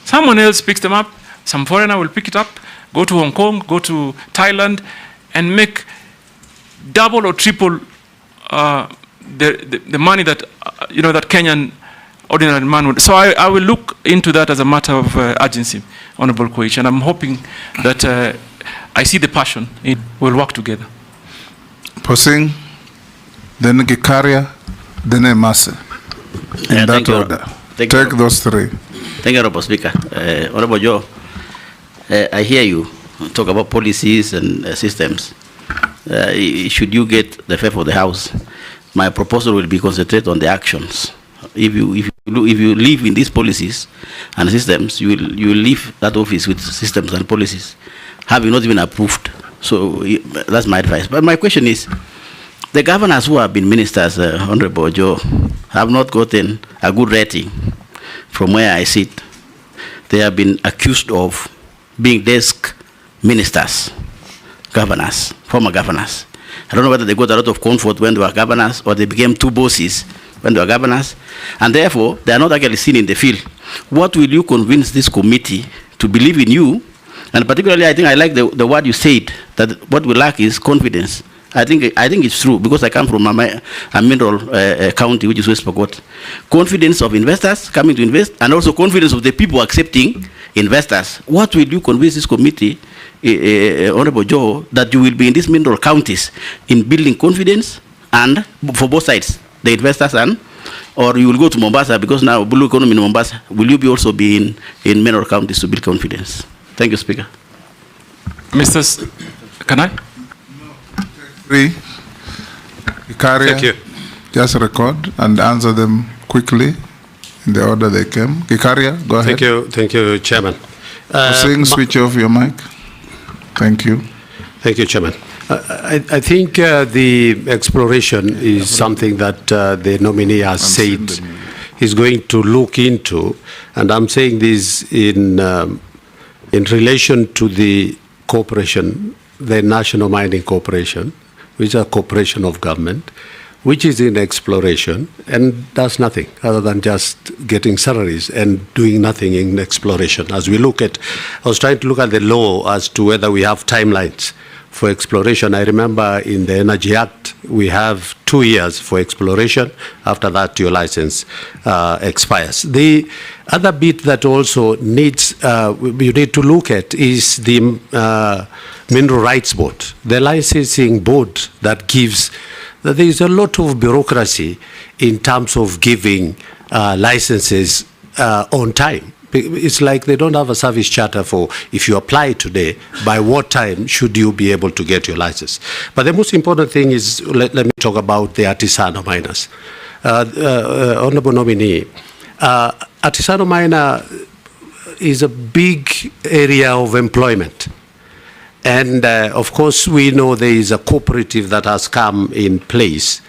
Someone else picks them up, some foreigner will pick it up, go to Hong Kong, go to Thailand, and make double or triple the money that, that Kenyan ordinary man would. So I will look into that as a matter of urgency, Honorable Koich, and I'm hoping that I see the passion. We'll work together. Posing, then Gikaria, then Emase. In that order. Take those three. Thank you, Honorable Speaker. Honorable Joe, I hear you talk about policies and systems. Should you get the favor of the House, my proposal will be concentrated on the actions. If you live in these policies and systems, you will leave that office with systems and policies, having not even approved. So that's my advice. But my question is, the governors who have been ministers, Honorable Joe, have not gotten a good rating from where I sit. They have been accused of being desk ministers, governors, former governors. I don't know whether they got a lot of comfort when they were governors or they became two bosses when they were governors, and therefore they are not actually seen in the field. What will you convince this committee to believe in you? And particularly, I think I like the word you said, that what we lack is confidence. I think it's true, because I come from a mineral county, which is West Pokot. Confidence of investors coming to invest, and also confidence of the people accepting investors. What will you convince this committee, Honorable Joe, that you will be in these mineral counties in building confidence, and for both sides, the investors and, or you will go to Mombasa, because now blue economy in Mombasa, will you be also be in mineral counties to build confidence? Thank you, Speaker. Can I? Three. Ikaria, Thank you. just record and answer them quickly in the order they came. Ikaria, go ahead. Thank you, Chairman. Switch off your mic. Thank you. Thank you, Chairman. I think the exploration is something that the nominee has said he's going to look into, and I'm saying this in relation to the corporation, the National Mining Corporation, which is a corporation of government, which is in exploration and does nothing other than just getting salaries and doing nothing in exploration. As we look at, I was trying to look at the law as to whether we have timelines for exploration. I remember in the Energy Act, we have 2 years for exploration. After that, your license expires. The other bit that also needs, you need to look at is the Mineral Rights Board, the licensing board that gives, there is a lot of bureaucracy in terms of giving licenses on time. It's like they don't have a service charter for, if you apply today, by what time should you be able to get your license. But the most important thing is, let me talk about the artisanal miners. Honorable Nominee, artisanal miner is a big area of employment. And of course, we know there is a cooperative that has come in place.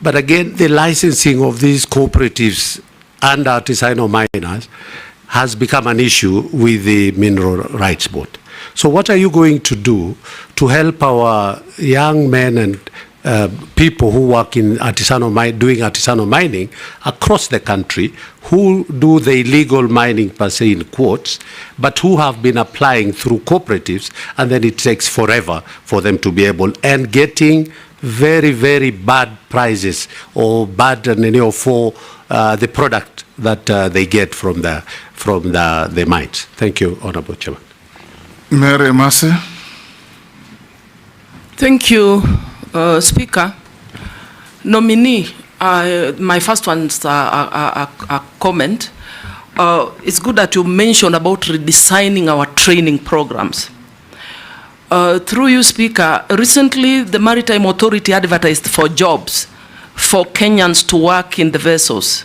But again, the licensing of these cooperatives and artisanal miners has become an issue with the Mineral Rights Board. So what are you going to do to help our young men and people who work in doing artisanal mining across the country, who do the illegal mining per se in quotes, but who have been applying through cooperatives, and then it takes forever for them to be able, and getting very, very bad prices or bad for the product that they get from the mines. Thank you, Honorable Chairman. Mary Mase. Thank you, Speaker. Nominee, my first one's a comment. It's good that you mentioned about redesigning our training programs. Through you, Speaker, recently the Maritime Authority advertised for jobs for Kenyans to work in the vessels.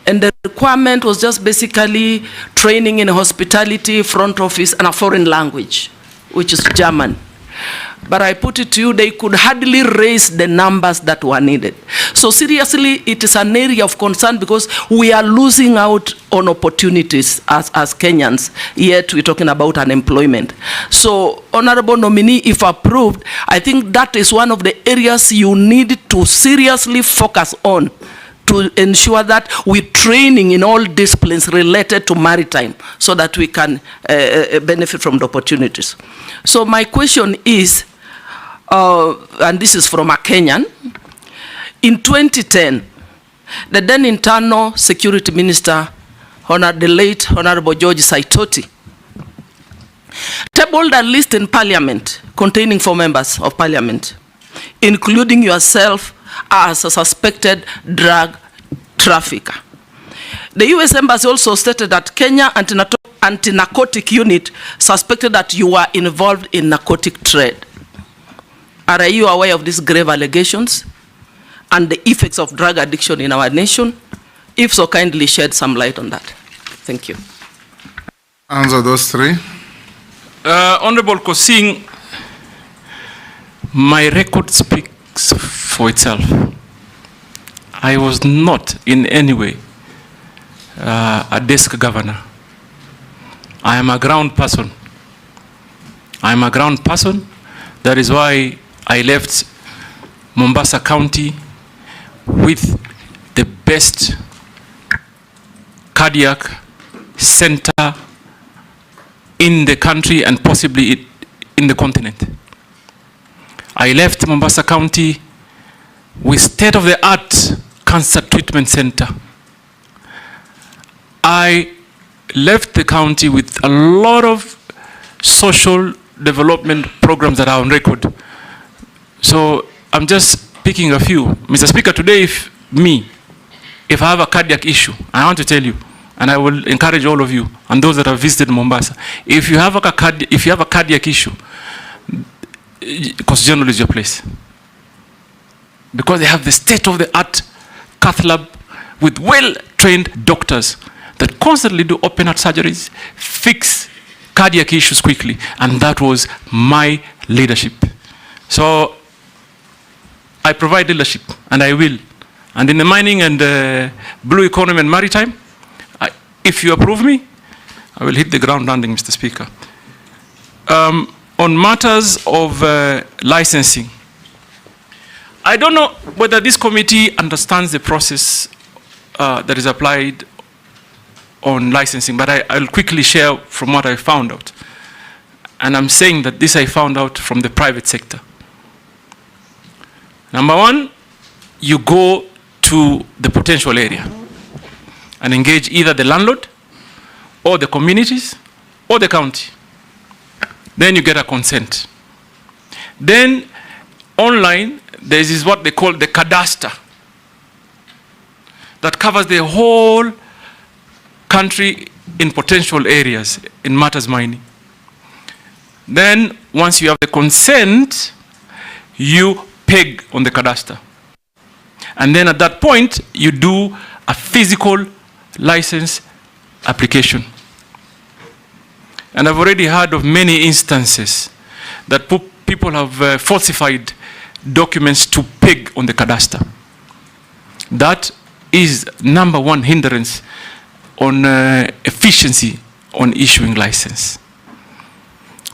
And the requirement was just basically training in hospitality, front office, and a foreign language, which is German. But I put it to you, they could hardly raise the numbers that were needed. So seriously, it is an area of concern because we are losing out on opportunities as Kenyans, yet we're talking about unemployment. So, Honorable Nominee, if approved, I think that is one of the areas you need to seriously focus on to ensure that we're training in all disciplines related to maritime so that we can benefit from the opportunities. So my question is, and this is from a Kenyan, in 2010, the then internal security minister, the late Honorable George Saitoti, tabled a list in parliament containing 4 members of parliament, including yourself as a suspected drug trafficker. The US Embassy also stated that Kenya anti-narcotic unit suspected that you were involved in narcotic trade. Are you aware of these grave allegations and the effects of drug addiction in our nation? If so, kindly shed some light on that. Thank you. Answer those 3. Honorable Kosing, my record speaks for itself. I was not in any way a desk governor. I am a ground person. I am a ground person. That is why I left Mombasa County with the best cardiac center in the country and possibly in the continent. I left Mombasa County with state-of-the-art cancer treatment center. I left the county with a lot of social development programs that are on record. So I'm just picking a few. Mr. Speaker, today if I have a cardiac issue, I want to tell you, and I will encourage all of you and those that have visited Mombasa, if you have a cardiac issue, Coast General is your place. Because they have the state-of-the-art cath lab with well-trained doctors that constantly do open heart surgeries, fix cardiac issues quickly, and that was my leadership. So I provide leadership, and I will. And in the mining and blue economy and maritime, if you approve me, I will hit the ground running, Mr. Speaker. On matters of licensing, I don't know whether this committee understands the process that is applied on licensing, but I'll quickly share from what I found out. And I'm saying that this I found out from the private sector. Number 1, you go to the potential area and engage either the landlord or the communities or the county. Then you get a consent. Then online, there is what they call the cadastre that covers the whole country in potential areas in matters mining. Then once you have the consent, you peg on the cadastre. And then at that point, you do a physical license application. And I've already heard of many instances that people have falsified documents to peg on the cadastre. That is number 1 hindrance on efficiency on issuing license.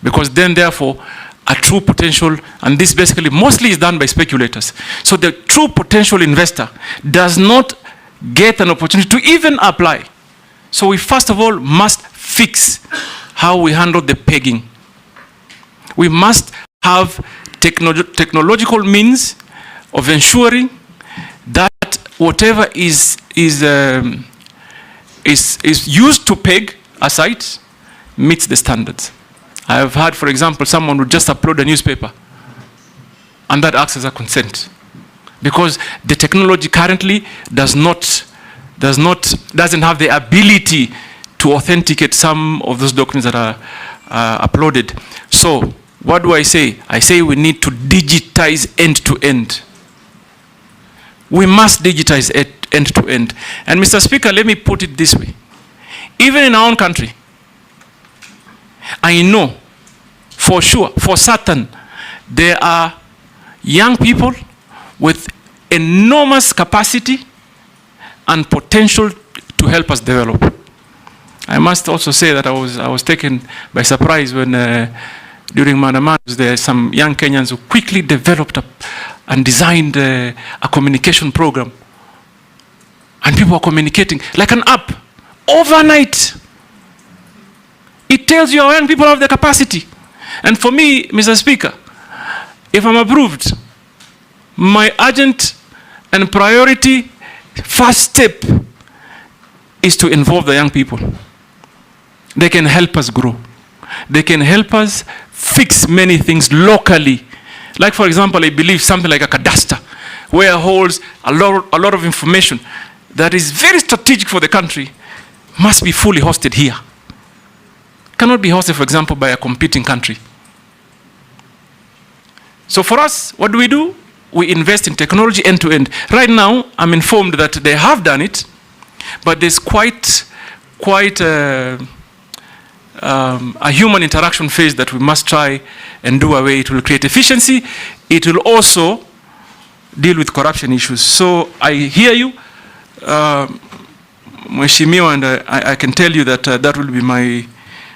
Because then therefore, a true potential, and this basically mostly is done by speculators. So the true potential investor does not get an opportunity to even apply. So we first of all must fix how we handle the pegging. We must have technological means of ensuring that whatever is used to peg a site meets the standards. I have had, for example, someone would just upload a newspaper, and that acts as a consent, because the technology currently doesn't have the ability to authenticate some of those documents that are uploaded. So what do I say? I say we need to digitize end to end. We must digitize it end to end. And Mr. Speaker, let me put it this way. Even in our own country, I know for sure, for certain, there are young people with enormous capacity and potential to help us develop. I must also say that I was taken by surprise when during Mandamus there are some young Kenyans who quickly developed and designed a communication program. And people are communicating like an app overnight. It tells you young people have the capacity. And for me, Mr. Speaker, if I'm approved, my urgent and priority first step is to involve the young people. They can help us grow. They can help us fix many things locally. Like, for example, I believe something like a cadastre, where it holds a lot of information that is very strategic for the country, must be fully hosted here. Cannot be hosted, for example, by a competing country. So for us, what do? We invest in technology end to end. Right now, I'm informed that they have done it, but there's quite a human interaction phase that we must try and do away. It will create efficiency. It will also deal with corruption issues. So I hear you, Mheshimiwa, and I can tell you that that will be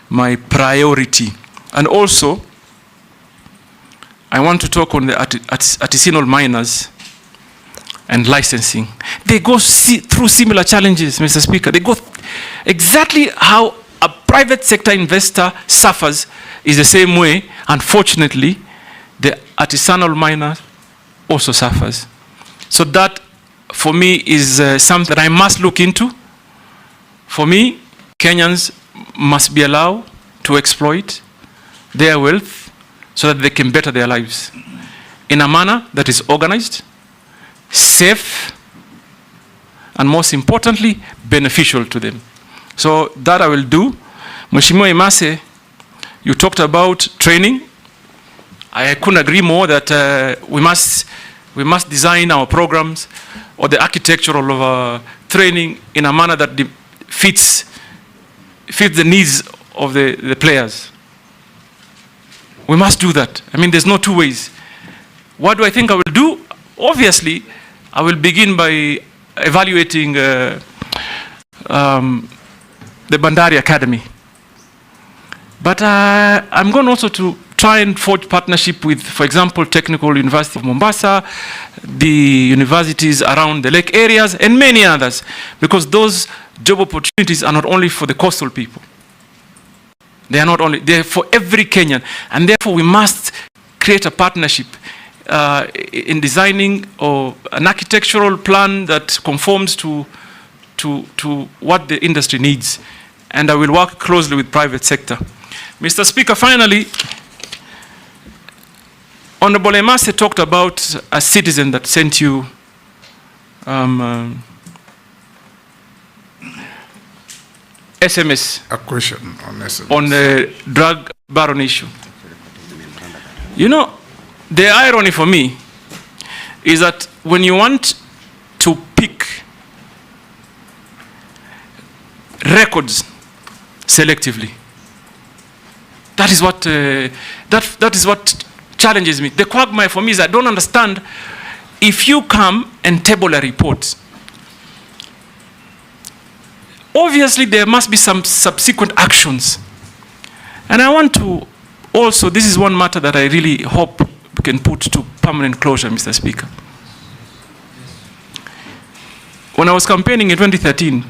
my priority. And also, I want to talk on the artisanal miners and licensing. They go through similar challenges, Mr. Speaker. They go exactly how a private sector investor suffers is the same way, unfortunately, the artisanal miner also suffers. So that, for me, is something that I must look into. For me, Kenyans must be allowed to exploit their wealth so that they can better their lives in a manner that is organized, safe, and most importantly, beneficial to them. So that I will do. Mheshimiwa Imase, you talked about training. I couldn't agree more that we must design our programs or the architecture of training in a manner that fits the needs of the players. We must do that. I mean, there's no two ways. What do I think I will do? Obviously, I will begin by evaluating the Bandari Academy. But I'm going also to try and forge partnership with, for example, Technical University of Mombasa, the universities around the lake areas, and many others, because those job opportunities are not only for the coastal people. They are not only, they're for every Kenyan. And therefore, we must create a partnership in designing an architectural plan that conforms to what the industry needs. And I will work closely with private sector. Mr. Speaker, finally, Honorable Imase talked about a citizen that sent you SMS. A question on SMS. On the drug baron issue. You know, the irony for me is that when you want to pick records selectively, that is what challenges me. The quagmire for me is I don't understand if you come and table a report. Obviously, there must be some subsequent actions. And I want to also, this is one matter that I really hope we can put to permanent closure, Mr. Speaker. When I was campaigning in 2013,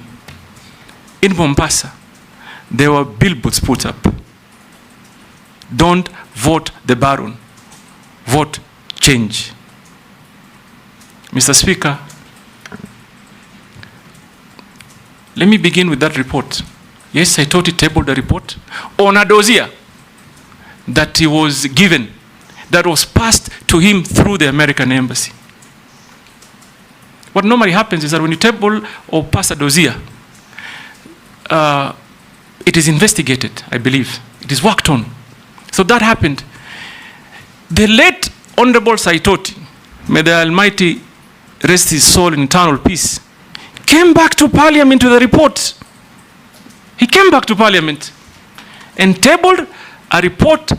in Mombasa, there were billboards put up. Don't vote the baron, vote change. Mr. Speaker, let me begin with that report. Yes, I thought he tabled the report on a dossier that he was given, that was passed to him through the American embassy. What normally happens is that when you table or pass a dossier, it is investigated, I believe. It is worked on. So that happened. The late Honorable Saitoti, may the Almighty rest his soul in eternal peace, came back to Parliament with a report. He came back to Parliament and tabled a report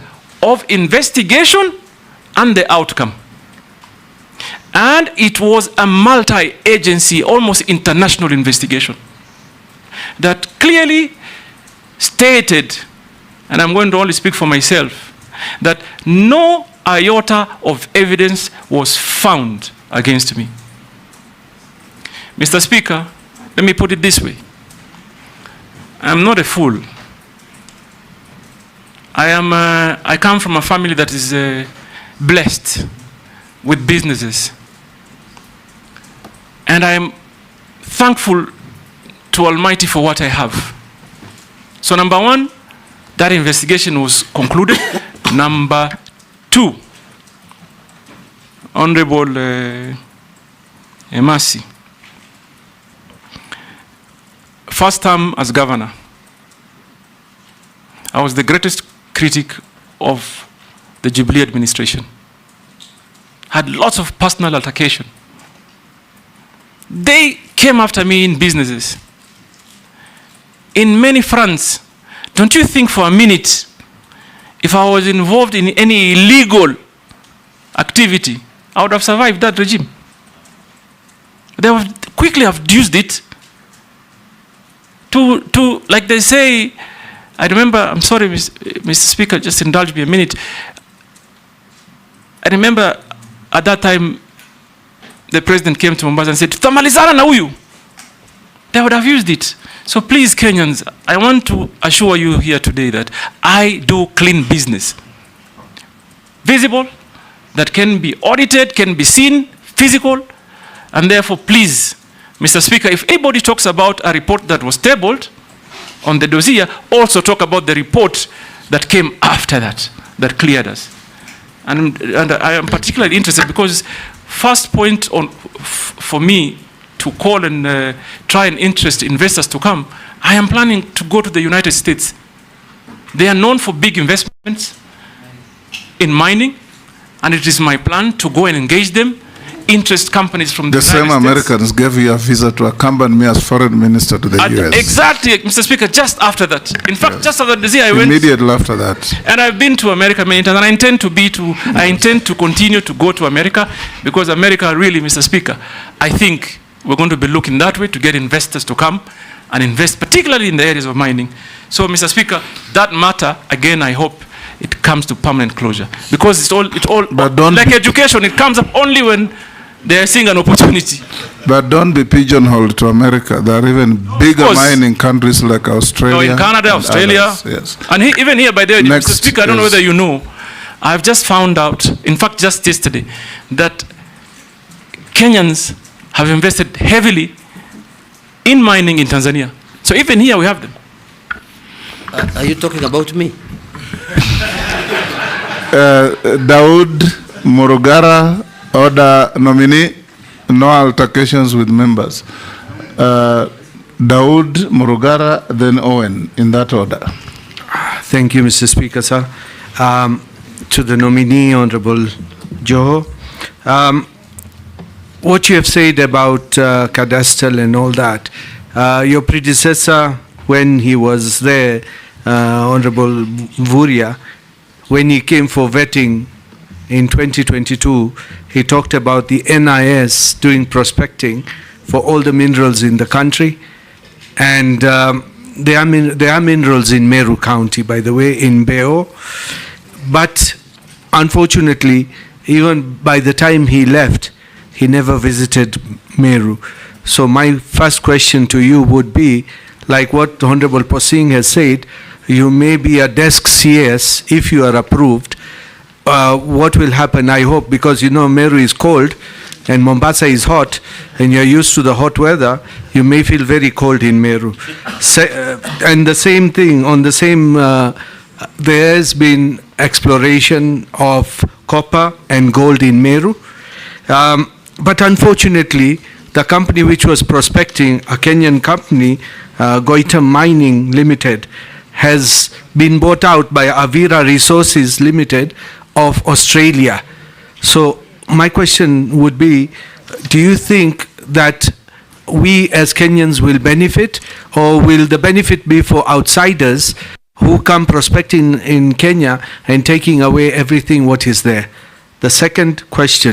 of investigation and the outcome. And it was a multi-agency, almost international investigation that clearly stated, and I'm going to only speak for myself, that no iota of evidence was found against me. Mr. Speaker, let me put it this way. I'm not a fool. I come from a family that is blessed with businesses. And I am thankful to Almighty for what I have. So number one, that investigation was concluded. Number two, Honorable Emasi, first term as governor, I was the greatest critic of the Jubilee administration. Had lots of personal altercation. They came after me in businesses, in many fronts. Don't you think for a minute, if I was involved in any illegal activity, I would have survived that regime? They would quickly have used it to, like they say, I remember, I'm sorry, Mr. Speaker, just indulge me a minute. I remember at that time, the president came to Mombasa and said, "Tutamalizana na huyu." They would have used it. So please, Kenyans, I want to assure you here today that I do clean business. Visible, that can be audited, can be seen, physical, and therefore, please, Mr. Speaker, if anybody talks about a report that was tabled on the dossier, also talk about the report that came after that, that cleared us. And I am particularly interested because first point on for me to call and try and interest investors to come, I am planning to go to the United States. They are known for big investments in mining, and it is my plan to go and engage them, interest companies from the United States. The same Americans gave you a visa to accompany me as foreign minister to the US. Exactly, Mr. Speaker, just after that. In fact, just after the I went. Immediately after that. And I've been to America many times, and I intend to continue to go to America, because America really, Mr. Speaker, I think we're going to be looking that way to get investors to come and invest, particularly in the areas of mining. So, Mr. Speaker, that matter, again, I hope it comes to permanent closure. Because it's all but don't like education, it comes up only when they are seeing an opportunity. But don't be pigeonholed to America. There are even bigger mining countries like Australia. No, in Canada, Australia. Others, yes. And even here, by the way, Mr. Speaker, I don't know whether you know, I've just found out, in fact, just yesterday, that Kenyans have invested heavily in mining in Tanzania. So even here we have them. Are you talking about me? Daud Murugara, order nominee, no altercations with members. Daud Murugara, then Owen, in that order. Thank you, Mr. Speaker, sir. To the nominee, Honorable Joho, what you have said about cadastral and all that, your predecessor, when he was there, Honorable Vuria, when he came for vetting in 2022, he talked about the NIS doing prospecting for all the minerals in the country. And there are minerals in Meru County, by the way, in Beo. But unfortunately, even by the time he left, he never visited Meru. So my first question to you would be, like what Honorable Posing has said, you may be a desk CS if you are approved. What will happen, I hope, because you know Meru is cold, and Mombasa is hot, and you're used to the hot weather, you may feel very cold in Meru. And the same thing, on the same, there has been exploration of copper and gold in Meru. But unfortunately, the company which was prospecting, a Kenyan company, Goita Mining Limited, has been bought out by Avira Resources Limited of Australia. So my question would be, do you think that we as Kenyans will benefit, or will the benefit be for outsiders who come prospecting in Kenya and taking away everything what is there? The second question.